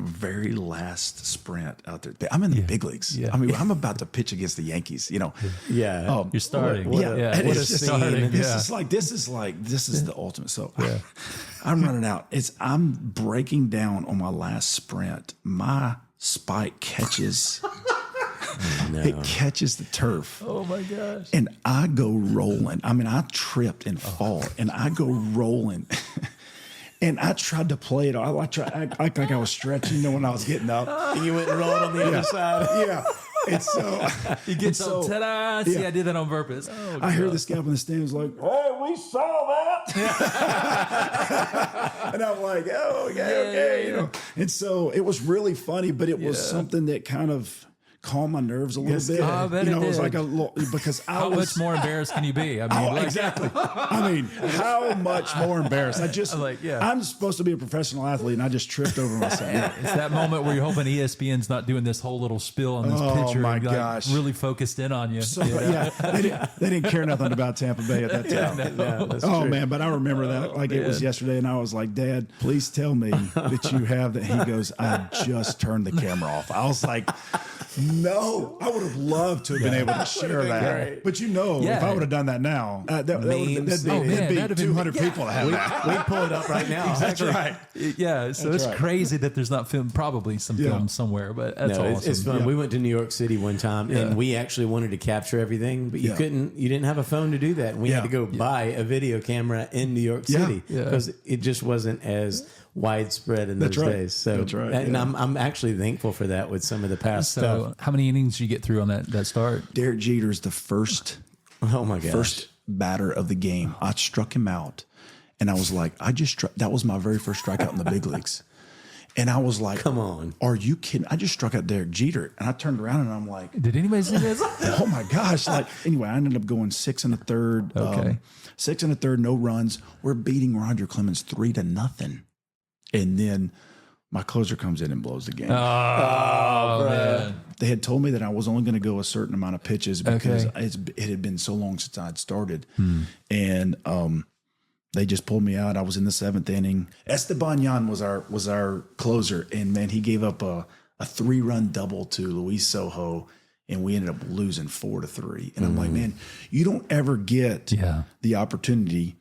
very last sprint out there, I'm in the big leagues. Yeah. I mean, I'm about to pitch against the Yankees, Yeah. You're starting. It's just starting. This is the ultimate. So I'm running out. I'm breaking down on my last sprint. My spike catches. It catches the turf. Oh my gosh. And I go rolling. I mean, I tripped and fall, and I go rolling. And I tried to play it. I tried to act like I was stretching, when I was getting up. And you went and rolled on the other side. Yeah. And so you get so ta-da. See, I did that on purpose. I hear this guy up in the stands like, "Hey, we saw that." And I'm like, oh, okay. You know? And so it was really funny, but it was something that kind of calm my nerves a little bit. I bet it was like a little, because how much more embarrassed can you be? I mean, exactly. I mean, how much more embarrassed? I'm supposed to be a professional athlete, and I just tripped over myself. It's that moment where you're hoping ESPN's not doing this whole little spill on this picture. My and, gosh. Really focused in on you. So, they didn't care nothing about Tampa Bay at that time. That's true. man, but I remember that like it was yesterday, and I was like, Dad, please tell me that you have that. He goes, I just turned the camera off. I was like, no, I would have loved to have been able to share that. Great. But if I would have done that now, that'd be 200 people to have that. We pull it up right now. That's right. Yeah, so it's crazy that there's not film, probably some film somewhere, but that's awesome. It's fun. We went to New York City one time, and we actually wanted to capture everything, but you didn't have a phone to do that. And we had to go buy a video camera in New York City because it just wasn't as widespread in those days. So that's right. And I'm actually thankful for that with some of the past stuff. How many innings did you get through on that start? Derek Jeter's the first batter of the game. I struck him out, and I was like, that was my very first strikeout in the big leagues. And I was like, come on, are you kidding? I just struck out Derek Jeter. And I turned around and I'm like, did anybody see this? Oh my gosh. Anyway, I ended up going 6 1/3. Okay. 6 1/3, no runs. We're beating Roger Clemens 3-0. And then my closer comes in and blows the game. Oh, man. They had told me that I was only going to go a certain amount of pitches because it had been so long since I had started. And they just pulled me out. I was in the 7th inning. Esteban Yan was our closer. And, man, he gave up a 3-run double to Luis Sojo, and we ended up losing 4-3. And I'm like, man, you don't ever get the opportunity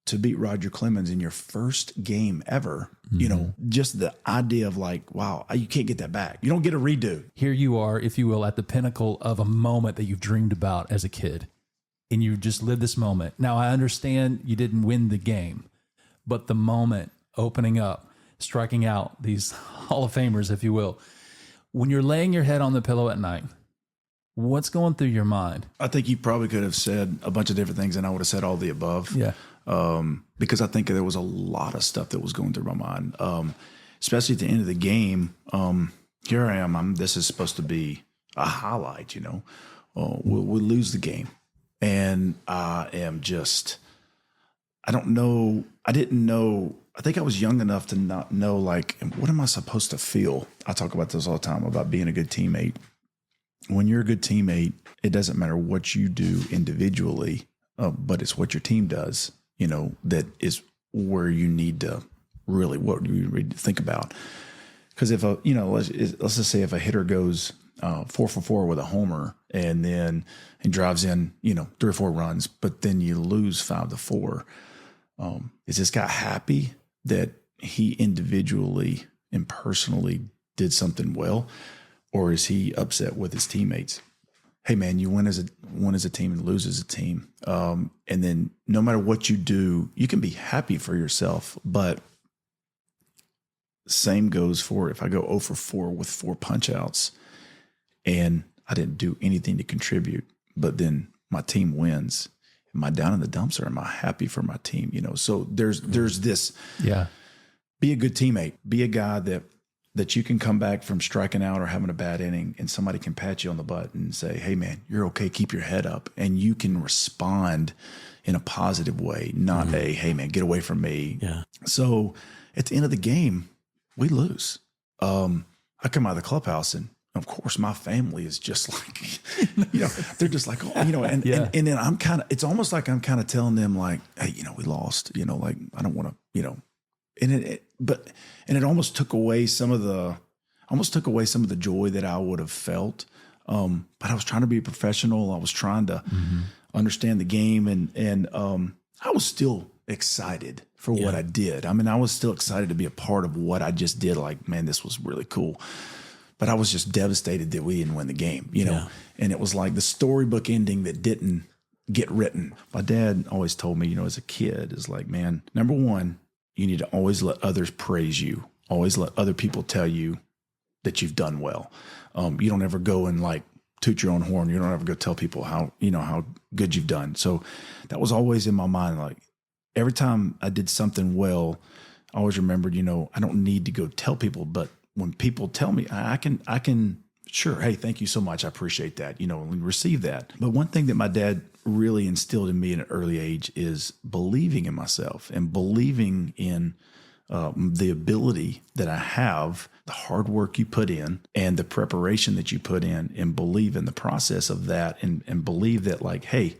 to beat Roger Clemens in your first game ever. You know, just the idea of like, wow, you can't get that back. You don't get a redo. Here you are, if you will, at the pinnacle of a moment that you've dreamed about as a kid, and you just lived this moment. Now, I understand you didn't win the game, but the moment opening up, striking out these Hall of Famers, if you will, when you're laying your head on the pillow at night, what's going through your mind? I think you probably could have said a bunch of different things, and I would have said all the above. Yeah. Because I think there was a lot of stuff that was going through my mind, especially at the end of the game. Here I am. This is supposed to be a highlight, you know. We'll lose the game. And I don't know. I didn't know. I think I was young enough to not know, like, what am I supposed to feel? I talk about this all the time about being a good teammate. When you're a good teammate, it doesn't matter what you do individually, but it's what your team does. You know, that is where you need to really, what you need to think about. Because if let's just say if a hitter goes 4 for 4 with a homer and then he drives in, 3 or 4 runs, but then you lose 5-4, is this guy happy that he individually and personally did something well, or is he upset with his teammates? Hey man, you win as a team and lose as a team. And then no matter what you do, you can be happy for yourself, but same goes for if I go 0 for 4 with 4 punch outs and I didn't do anything to contribute, but then my team wins. Am I down in the dumps or am I happy for my team? So there's this, be a good teammate, be a guy that you can come back from striking out or having a bad inning and somebody can pat you on the butt and say, hey man, you're okay. Keep your head up. And you can respond in a positive way, not a, hey man, get away from me. Yeah. So at the end of the game, we lose. I come out of the clubhouse and of course my family is just like, they're just like, and then it's almost like I'm kind of telling them like, hey, we lost, like, I don't want to, and it almost took away some of the joy that I would have felt. But I was trying to be a professional. I was trying to understand the game, and I was still excited for what I did. I mean, I was still excited to be a part of what I just did. Like, man, this was really cool. But I was just devastated that we didn't win the game, And it was like the storybook ending that didn't get written. My dad always told me, as a kid, is like, man, number one, you need to always let others praise you. Always let other people tell you that you've done well. You don't ever go and like toot your own horn. You don't ever go tell people how good you've done. So that was always in my mind. Like every time I did something well, I always remembered, I don't need to go tell people, but when people tell me, I can, sure, hey, thank you so much. I appreciate that, and receive that. But one thing that my dad really instilled in me at an early age is believing in myself and believing in the ability that I have, the hard work you put in and the preparation that you put in, and believe in the process of that, and believe that, like, hey,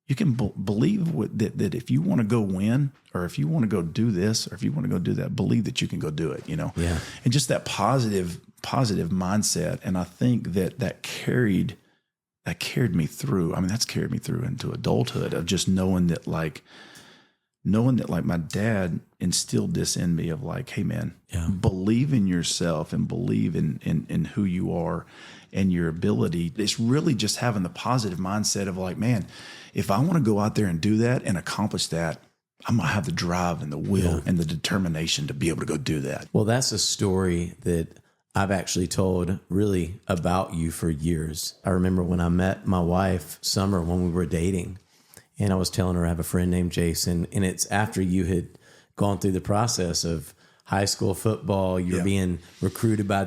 you can believe that if you want to go win, or if you want to go do this, or if you want to go do that, believe that you can go do it, Yeah. And just that positive mindset. And I think that carried me through. I mean, that's carried me through into adulthood, of just knowing that my dad instilled this in me of like, hey man, believe in yourself and believe in who you are and your ability. It's really just having the positive mindset of like, man, if I want to go out there and do that and accomplish that, I'm going to have the drive and the will and the determination to be able to go do that. Well, that's a story that I've actually told really about you for years. I remember when I met my wife, Summer, when we were dating, and I was telling her I have a friend named Jason, and it's after you had gone through the process of high school football, you're being recruited by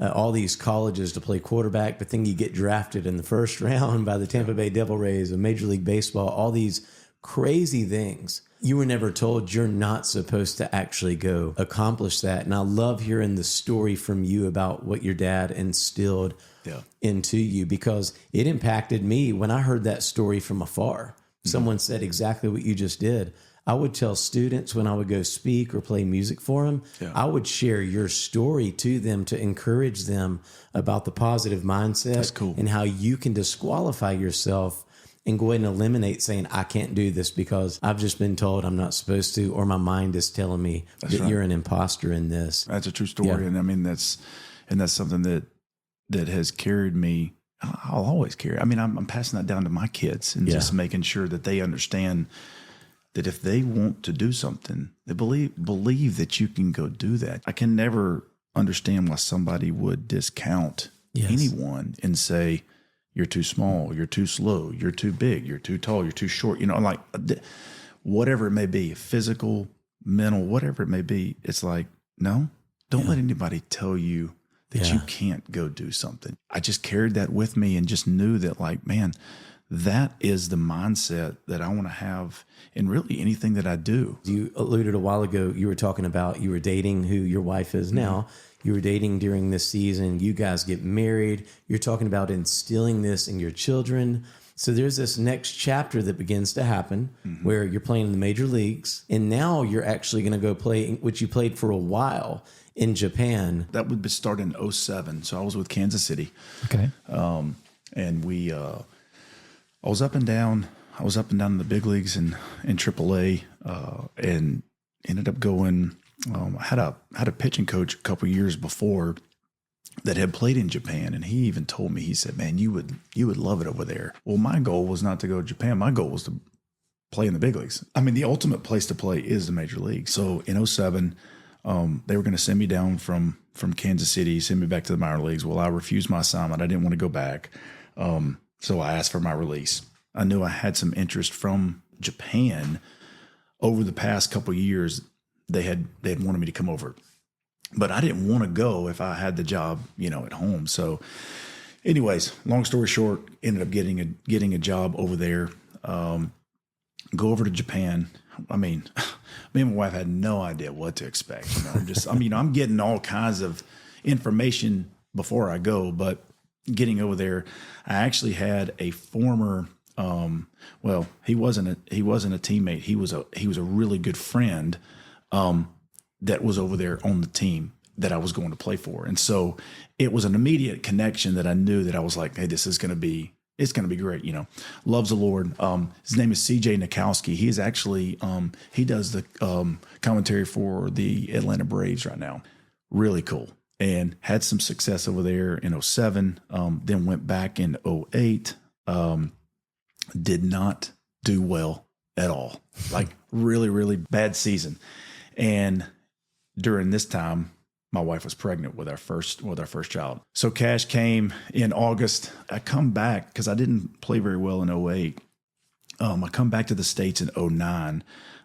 all these colleges to play quarterback, but then you get drafted in the first round by the Tampa Bay Devil Rays of Major League Baseball, all these crazy things. You were never told you're not supposed to actually go accomplish that. And I love hearing the story from you about what your dad instilled into you, because it impacted me when I heard that story from afar. Someone said exactly what you just did. I would tell students when I would go speak or play music for them, I would share your story to them to encourage them about the positive mindset and how you can disqualify yourself and go ahead and eliminate saying, I can't do this because I've just been told I'm not supposed to, or my mind is telling me that you're an imposter in this. That's a true story. Yeah. And I mean, that's something that has carried me. I'll always carry. I mean, I'm passing that down to my kids and just making sure that they understand that if they want to do something, they believe that you can go do that. I can never understand why somebody would discount anyone and say, you're too small, you're too slow, you're too big, you're too tall, you're too short, like whatever it may be, physical, mental, whatever it may be. It's like, no, don't let anybody tell you that you can't go do something. I just carried that with me and just knew that, like, man, that is the mindset that I want to have in really anything that I do. You alluded a while ago, you were talking about you were dating who your wife is now. You were dating during this season. You guys get married. You're talking about instilling this in your children. So there's this next chapter that begins to happen where you're playing in the major leagues. And now you're actually going to go play, which you played for a while, in Japan. That would start in 2007. So I was with Kansas City. Okay. And I was up and down. I was up and down in the big leagues and in AAA, and ended up going. I had a pitching coach a couple of years before that had played in Japan, and he even told me, he said, "Man, you would love it over there." Well, my goal was not to go to Japan. My goal was to play in the big leagues. I mean, the ultimate place to play is the major league. So in 2007, they were going to send me down from Kansas City, send me back to the minor leagues. Well, I refused my assignment. I didn't want to go back, so I asked for my release. I knew I had some interest from Japan. Over the past couple of years, they had wanted me to come over, but I didn't want to go if I had the job, at home. So anyways, long story short, ended up getting a job over there, go over to Japan. I mean, me and my wife had no idea what to expect. I'm getting all kinds of information before I go, but getting over there, I actually had a former, he wasn't a teammate. He was a really good friend, that was over there on the team that I was going to play for. And so it was an immediate connection that I knew that I was like, hey, it's going to be great. Loves the Lord. His name is CJ Nikowski. He is actually, he does the, commentary for the Atlanta Braves right now. Really cool. And had some success over there in 2007. Then went back in 2008. Did not do well at all. Like really, really bad season. And during this time, my wife was pregnant with our first child. So Cash came in August. I come back because I didn't play very well in 2008. I come back to the States in 2009.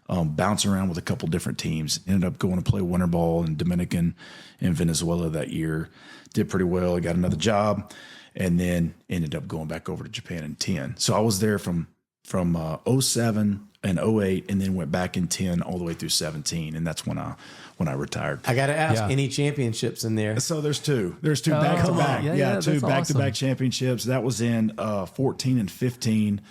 bouncing around with a couple different teams. Ended up going to play winter ball in Dominican and Venezuela that year. Did pretty well. I got another job, and then ended up going back over to Japan in 10. So I was there from 07 and 08, and then went back in 10 all the way through 17, and that's when I retired. I got to ask, any championships in there? So there's two back to back. Yeah, two back to back championships. That was in 14 and 15.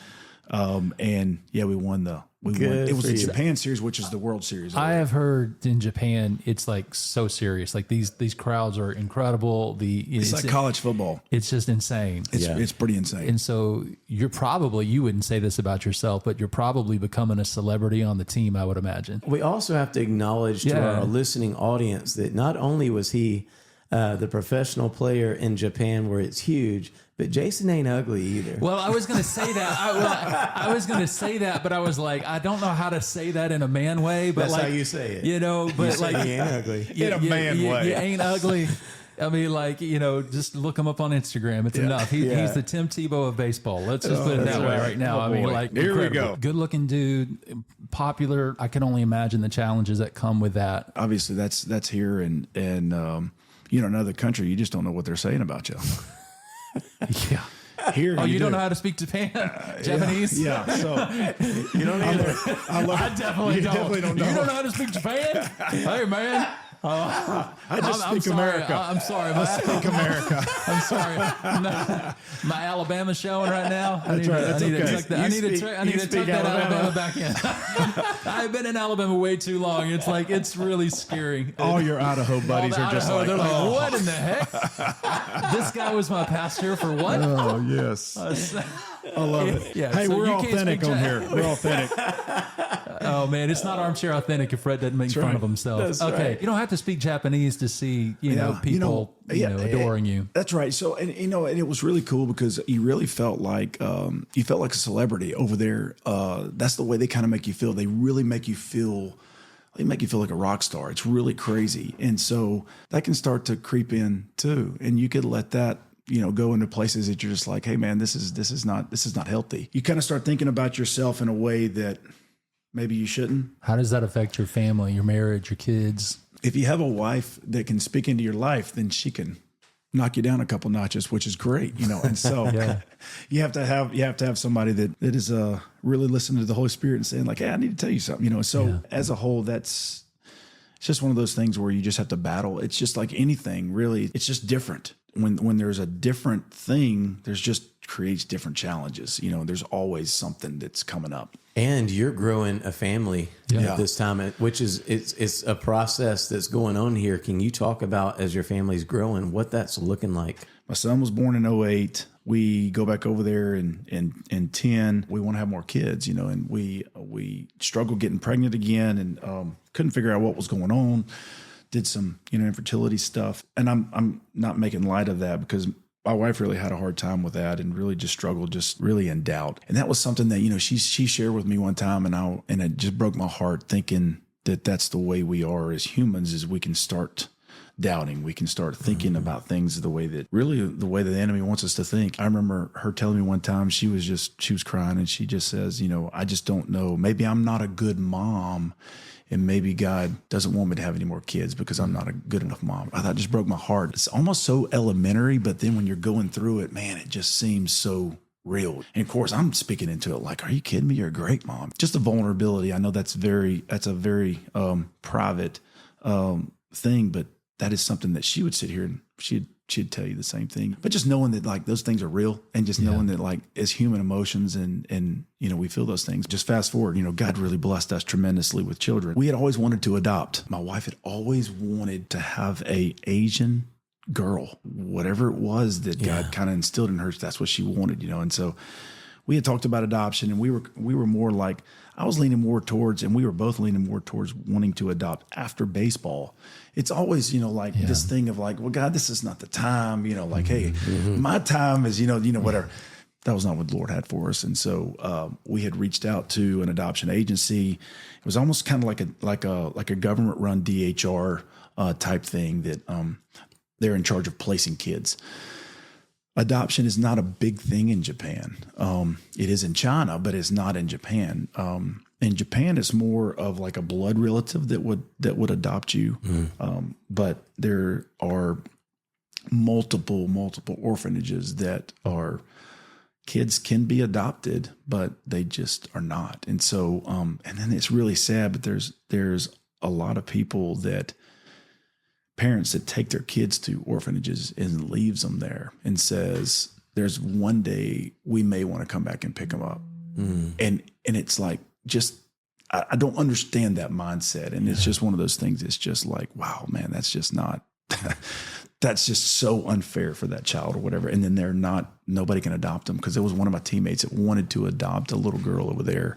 And yeah, we won. It was the Japan series, which is the World Series. I have heard in Japan, it's like so serious. Like these crowds are incredible. It's like college football. It's just insane. It's pretty insane. And so you wouldn't say this about yourself, but you're probably becoming a celebrity on the team, I would imagine. We also have to acknowledge to our listening audience that not only was he the professional player in Japan where it's huge, but Jason ain't ugly either. Well, I was going to say that. I was going to say that, but I was like, I don't know how to say that in a man way. But that's like, how you say it. You know, but you like, he ain't ugly. In a man way. You ain't ugly. I mean, like, just look him up on Instagram. It's enough. He's the Tim Tebow of baseball. Let's just put it that way right now. I mean, like, here incredible. we go. Good looking dude, popular. I can only imagine the challenges that come with that. Obviously, that's here, and another country, you just don't know what they're saying about you. Yeah. Here, you don't know how to speak Japanese? Yeah. So You don't either. I definitely don't. Definitely don't know. You don't know how to speak Japan? Hey, man. I just speak sorry. America. I'm sorry. I speak America. I'm sorry. No, my Alabama showing right now. I need to tuck that Alabama back in. I've been in Alabama way too long. It's like, it's really scary. All your Idaho buddies are just like, they're like, what in the heck? This guy was my pastor for what? Oh, yes. I love it. Yeah, hey, so we're authentic on here. We're authentic. Oh man, it's not armchair authentic if Fred doesn't make fun of himself. That's okay, right. you don't have to speak Japanese to see people adoring you. That's right. So and it was really cool because you really felt like a celebrity over there. That's the way they kind of make you feel. They really make you feel. They make you feel like a rock star. It's really crazy, and so that can start to creep in too. And you could let that go into places that you're just like, hey man, this is not healthy. You kind of start thinking about yourself in a way that maybe you shouldn't. How does that affect your family, your marriage, your kids? If you have a wife that can speak into your life, then she can knock you down a couple notches, which is great, And so you have to have somebody that is really listening to the Holy Spirit and saying like, hey, I need to tell you something, So as a whole, it's just one of those things where you just have to battle. It's just like anything, really. It's just different. When there's a different thing, there's just creates different challenges. There's always something that's coming up. And you're growing a family at this time, which is it's a process that's going on here. Can you talk about, as your family's growing, what that's looking like? My son was born in 08. We go back over there in 10. We want to have more kids, and we struggled getting pregnant again, and couldn't figure out what was going on. Did some, infertility stuff. And I'm not making light of that because my wife really had a hard time with that and really just struggled, just really in doubt. And that was something that, she shared with me one time, and it just broke my heart, thinking that that's the way we are as humans, is we can start doubting. We can start thinking about things the way that the enemy wants us to think. I remember her telling me one time, she was crying, and she just says, I just don't know. Maybe I'm not a good mom. And maybe God doesn't want me to have any more kids because I'm not a good enough mom. I thought it just broke my heart. It's almost so elementary, but then when you're going through it, man, it just seems so real. And of course, I'm speaking into it like, are you kidding me? You're a great mom. Just the vulnerability. I know that's a very private thing, but that is something that she would sit here and she'd tell you the same thing. But just knowing that like those things are real, and just knowing that like as human emotions and we feel those things. Just fast forward, God really blessed us tremendously with children. We had always wanted to adopt. My wife had always wanted to have a Asian girl, whatever it was that God kind of instilled in her. That's what she wanted, And so we had talked about adoption, and we were more like, I was leaning more towards, and we were both leaning more towards wanting to adopt after baseball. It's always, this thing of like, well, God, this is not the time, hey, my time is, whatever. That was not what the Lord had for us. And so we had reached out to an adoption agency. It was almost kind of like a government run DHR type thing that they're in charge of placing kids. adoption is not a big thing in Japan. It is in China, but it's not in Japan. In Japan, it's more of like a blood relative that would adopt you. But there are multiple orphanages that are kids can be adopted, but they just are not. And so, and then it's really sad, but there's a lot of parents that take their kids to orphanages and leaves them there and says, there's one day we may want to come back and pick them up. And it's like, just, I don't understand that mindset. And it's just one of those things. It's just like, wow, man, that's just not, that's just so unfair for that child or whatever. And then nobody can adopt them, because there was one of my teammates that wanted to adopt a little girl over there.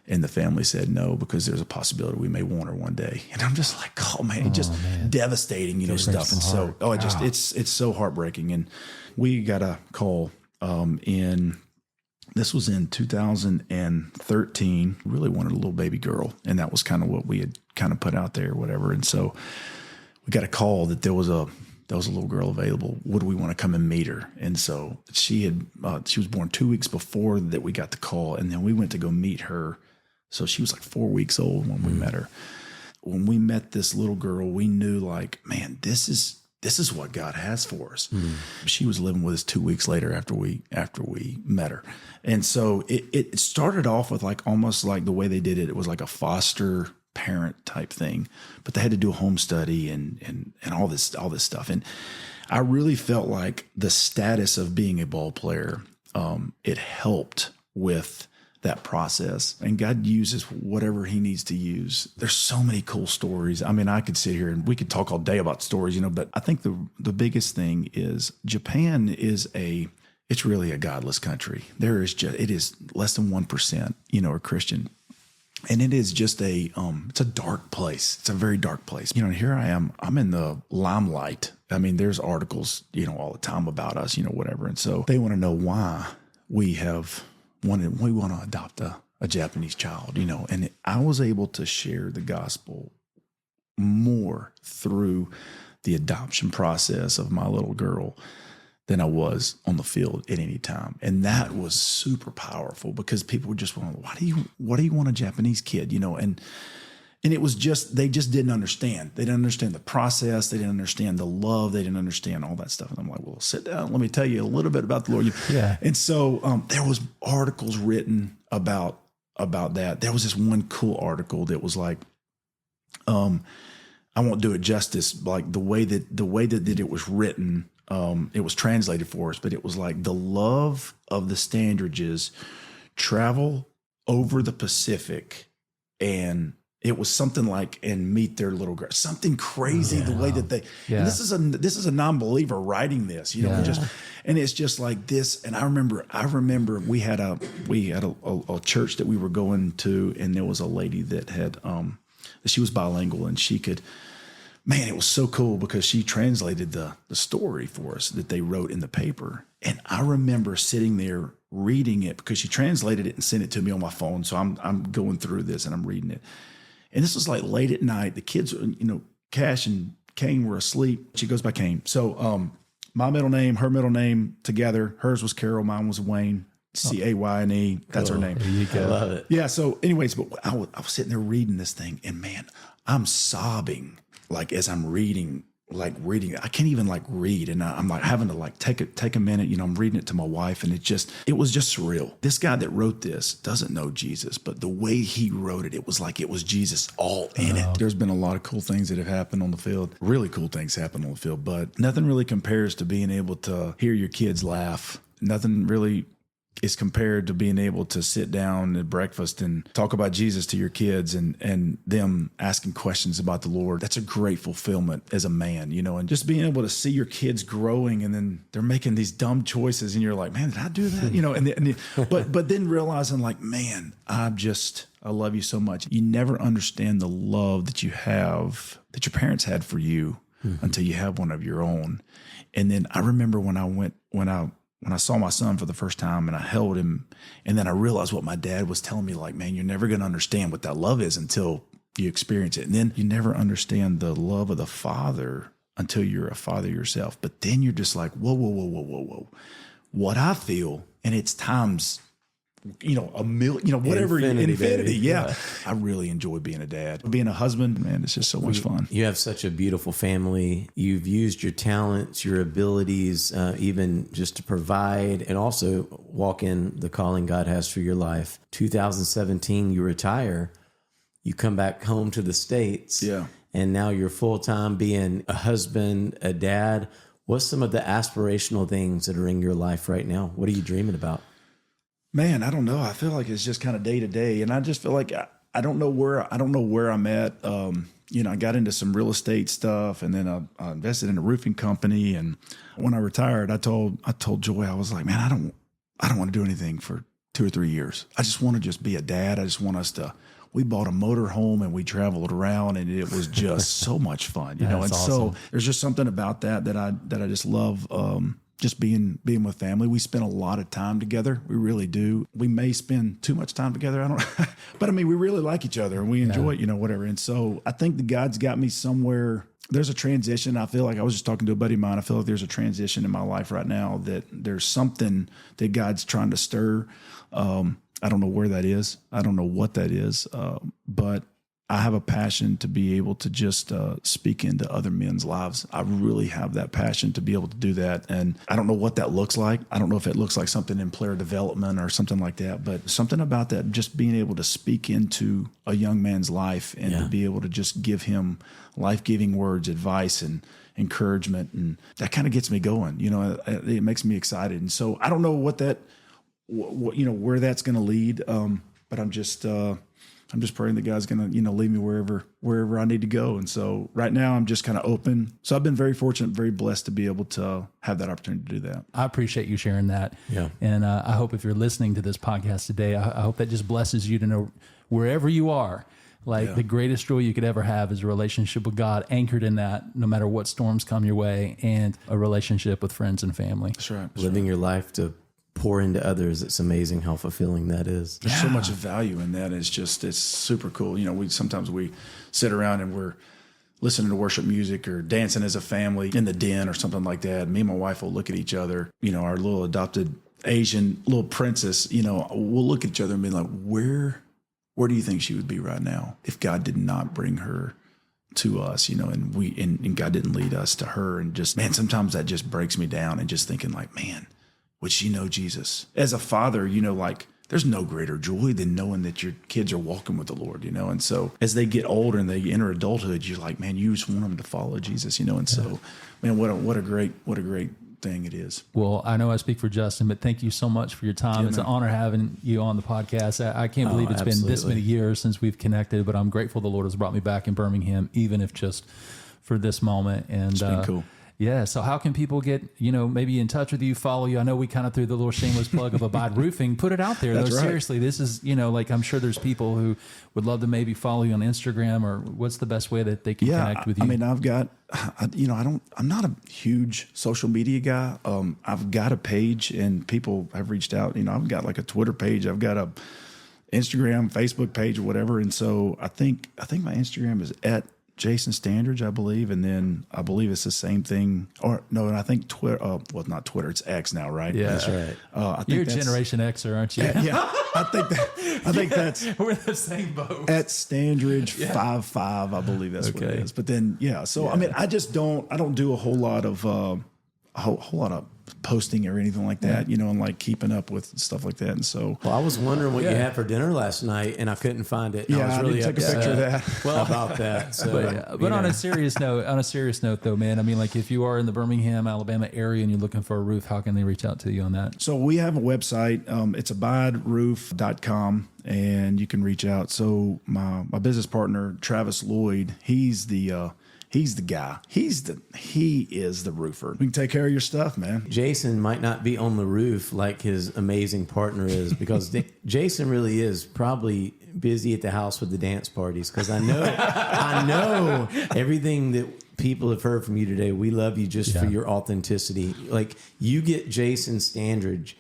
And the family said no, because there's a possibility we may want her one day. And I'm just like, oh man, it's just devastating, stuff. And so, it's so heartbreaking. And we got a call this was in 2013, really wanted a little baby girl. And that was kind of what we had kind of put out there or whatever. And so we got a call that there was a little girl available. Would we want to come and meet her? And so she was born 2 weeks before that we got the call. And then we went to go meet her. So she was like 4 weeks old when we met her. When we met this little girl, we knew like, man, this is what God has for us. She was living with us 2 weeks later after we met her. And so it started off with like, almost like the way they did it. It was like a foster parent type thing, but they had to do a home study and all this stuff. And I really felt like the status of being a ball player, it helped with that process, and God uses whatever he needs to use. There's so many cool stories. I mean, I could sit here and we could talk all day about stories, but I think the biggest thing is Japan is it's really a godless country. It is less than 1%, are Christian. And it is just it's a dark place. It's a very dark place. Here I am, I'm in the limelight. I mean, there's articles, all the time about us, whatever. And so they want to know why we want to adopt a Japanese child, and I was able to share the gospel more through the adoption process of my little girl than I was on the field at any time. And that was super powerful, because people were just wondering, why do you want a Japanese kid? And it was just, they just didn't understand. They didn't understand the process. They didn't understand the love. They didn't understand all that stuff. And I'm like, well, sit down. Let me tell you a little bit about the Lord. Yeah. And so there was articles written about that. There was this one cool article that was like, I won't do it justice, like the way that it was written. It was translated for us, but it was like, the love of the Standridges travel over the Pacific, and it was something like, and meet their little girl, something crazy. The way that they, and this is a non-believer writing this, and it's just like this. And I remember we had a church that we were going to, and there was a lady that had, she was bilingual, and she could, man, it was so cool, because she translated the story for us that they wrote in the paper. And I remember sitting there reading it, because she translated it and sent it to me on my phone. So I'm going through this and I'm reading it. And this was like late at night. The kids, Cash and Kane were asleep. She goes by Kane. So my middle name, her middle name together. Hers was Carol. Mine was Wayne. Cayne. That's her name. There you go. I love it. Yeah. So anyways, but I was sitting there reading this thing, and man, I'm sobbing like as I'm reading. I can't even like read. And I'm like having to like take a minute, I'm reading it to my wife, and it was just surreal. This guy that wrote this doesn't know Jesus, but the way he wrote it, it was like it was Jesus all in it. There's been a lot of cool things that have happened on the field. Really cool things happen on the field, but nothing really compares to being able to hear your kids laugh. Nothing really is compared to being able to sit down at breakfast and talk about Jesus to your kids, and them asking questions about the Lord. That's a great fulfillment as a man, and just being able to see your kids growing, and then they're making these dumb choices, and you're like, man, did I do that? But then realizing like, man, I love you so much. You never understand the love that you have, that your parents had for you, until you have one of your own. And then I remember when I saw my son for the first time, and I held him, and then I realized what my dad was telling me, like, man, you're never going to understand what that love is until you experience it. And then you never understand the love of the Father until you're a father yourself. But then you're just like, whoa. What I feel, and it's times, a million, whatever, infinity. Yeah. I really enjoy being a dad. Being a husband, man, it's just so much fun. You have such a beautiful family. You've used your talents, your abilities, even just to provide and also walk in the calling God has for your life. 2017, you retire. You come back home to the States. Yeah. And now you're full-time being a husband, a dad. What's some of the aspirational things that are in your life right now? What are you dreaming about? Man, I don't know. I feel like it's just kind of day to day, and I just feel like I don't know where I'm at. I got into some real estate stuff, and then I invested in a roofing company. And when I retired, I told Joy, I was like, man, I don't want to do anything for 2 or 3 years. I just want to just be a dad. I just want us to. We bought a motor home and we traveled around, and it was just so much fun, And awesome. So there's just something about that I just love. Just being with family. We spend a lot of time together. We really do. We may spend too much time together. I don't, but I mean, we really like each other and we enjoy it, whatever. And so I think that God's got me somewhere. There's a transition. I feel like I was just talking to a buddy of mine. I feel like there's a transition in my life right now that there's something that God's trying to stir. I don't know where that is. I don't know what that is. But I have a passion to be able to just speak into other men's lives. I really have that passion to be able to do that. And I don't know what that looks like. I don't know if it looks like something in player development or something like that, but something about that, just being able to speak into a young man's life and to be able to just give him life-giving words, advice, and encouragement. And that kind of gets me going. It makes me excited. And so I don't know where that's going to lead. But I'm just praying that God's going to, lead me wherever I need to go. And so right now I'm just kind of open. So I've been very fortunate, very blessed to be able to have that opportunity to do that. I appreciate you sharing that. Yeah. And I hope if you're listening to this podcast today, I hope that just blesses you to know wherever you are, the greatest joy you could ever have is a relationship with God, anchored in that, no matter what storms come your way, and a relationship with friends and family. That's right. Living your life to pour into others. It's amazing how fulfilling that is. There's so much value in that. It's super cool. Sometimes we sit around and we're listening to worship music or dancing as a family in the den or something like that. Me and my wife will look at each other, our little adopted Asian little princess, we'll look at each other and be like, where do you think she would be right now if God did not bring her to us, and God didn't lead us to her? And just, man, sometimes that just breaks me down, and just thinking like, man, would she know Jesus? As a father, there's no greater joy than knowing that your kids are walking with the Lord, And so as they get older and they enter adulthood, you're like, man, you just want them to follow Jesus, And so, man, what a great thing it is. Well, I know I speak for Justin, but thank you so much for your time. It's an honor having you on the podcast. I can't believe it's been this many years since we've connected, but I'm grateful the Lord has brought me back in Birmingham, even if just for this moment. And it's been cool. Yeah. So how can people get, maybe in touch with you, follow you? I know we kind of threw the little shameless plug of Abide Roofing. Put it out there. That's right. Seriously, this is, I'm sure there's people who would love to maybe follow you on Instagram, or what's the best way that they can connect with you? I mean, I'm not a huge social media guy. I've got a page and people have reached out, I've got like a Twitter page. I've got a Instagram, Facebook page, or whatever. And so I think my Instagram is at Jason Standridge, I believe, and then I believe it's the same thing. Or no, and I think Twitter. Well, not Twitter. It's X now, right? Yeah, that's right. I think you're Generation Xer, aren't you? Yeah. I think that's we're in the same boat. At Standridge 55, I believe that's what it is. But then, so I mean, I don't do a whole lot of posting or anything like that, and like keeping up with stuff like that. And so, well, I was wondering what you had for dinner last night, and I couldn't find it. Yeah, I was really didn't take a picture of that. Well, about that. So, but on a serious note, though, man, I mean, like if you are in the Birmingham, Alabama area and you're looking for a roof, how can they reach out to you on that? So we have a website. It's abideroof.com, and you can reach out. So my business partner, Travis Lloyd, he's the guy. He is the roofer. We can take care of your stuff, man. Jason might not be on the roof like his amazing partner is, because Jason really is probably busy at the house with the dance parties. Because I know everything that people have heard from you today. We love you just for your authenticity. Like, you get Jason Standridge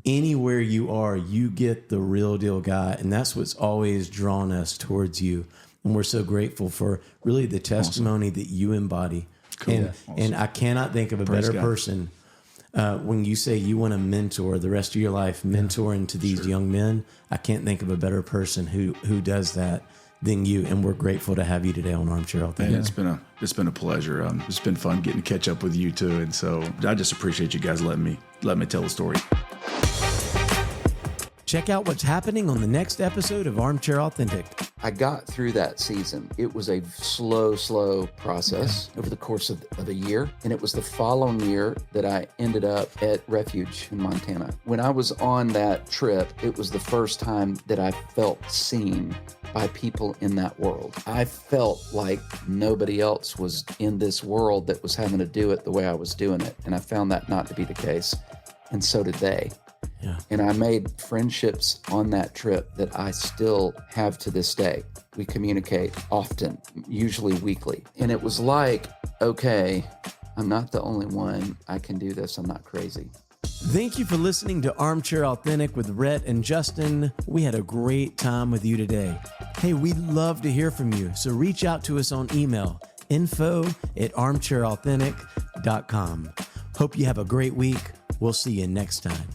anywhere you are, you get the real deal guy, and that's what's always drawn us towards you. And we're so grateful for really the testimony that you embody. And, Awesome. and I cannot think of a Praise better God. person. When you say you want to mentor the rest of your life, mentoring to these young men, I can't think of a better person who does that than you. And we're grateful to have you today on Armchair Authentic. And it's been a pleasure. It's been fun getting to catch up with you too. And so I just appreciate you guys letting me tell the story. Check out what's happening on the next episode of Armchair Authentic. I got through that season. It was a slow process over the course of a year. And it was the following year that I ended up at Refuge in Montana. When I was on that trip, it was the first time that I felt seen by people in that world. I felt like nobody else was in this world that was having to do it the way I was doing it. And I found that not to be the case. And so did they. Yeah. And I made friendships on that trip that I still have to this day. We communicate often, usually weekly. And it was like, okay, I'm not the only one. I can do this. I'm not crazy. Thank you for listening to Armchair Authentic with Rhett and Justin. We had a great time with you today. Hey, we'd love to hear from you. So reach out to us on email, info@armchairauthentic.com. Hope you have a great week. We'll see you next time.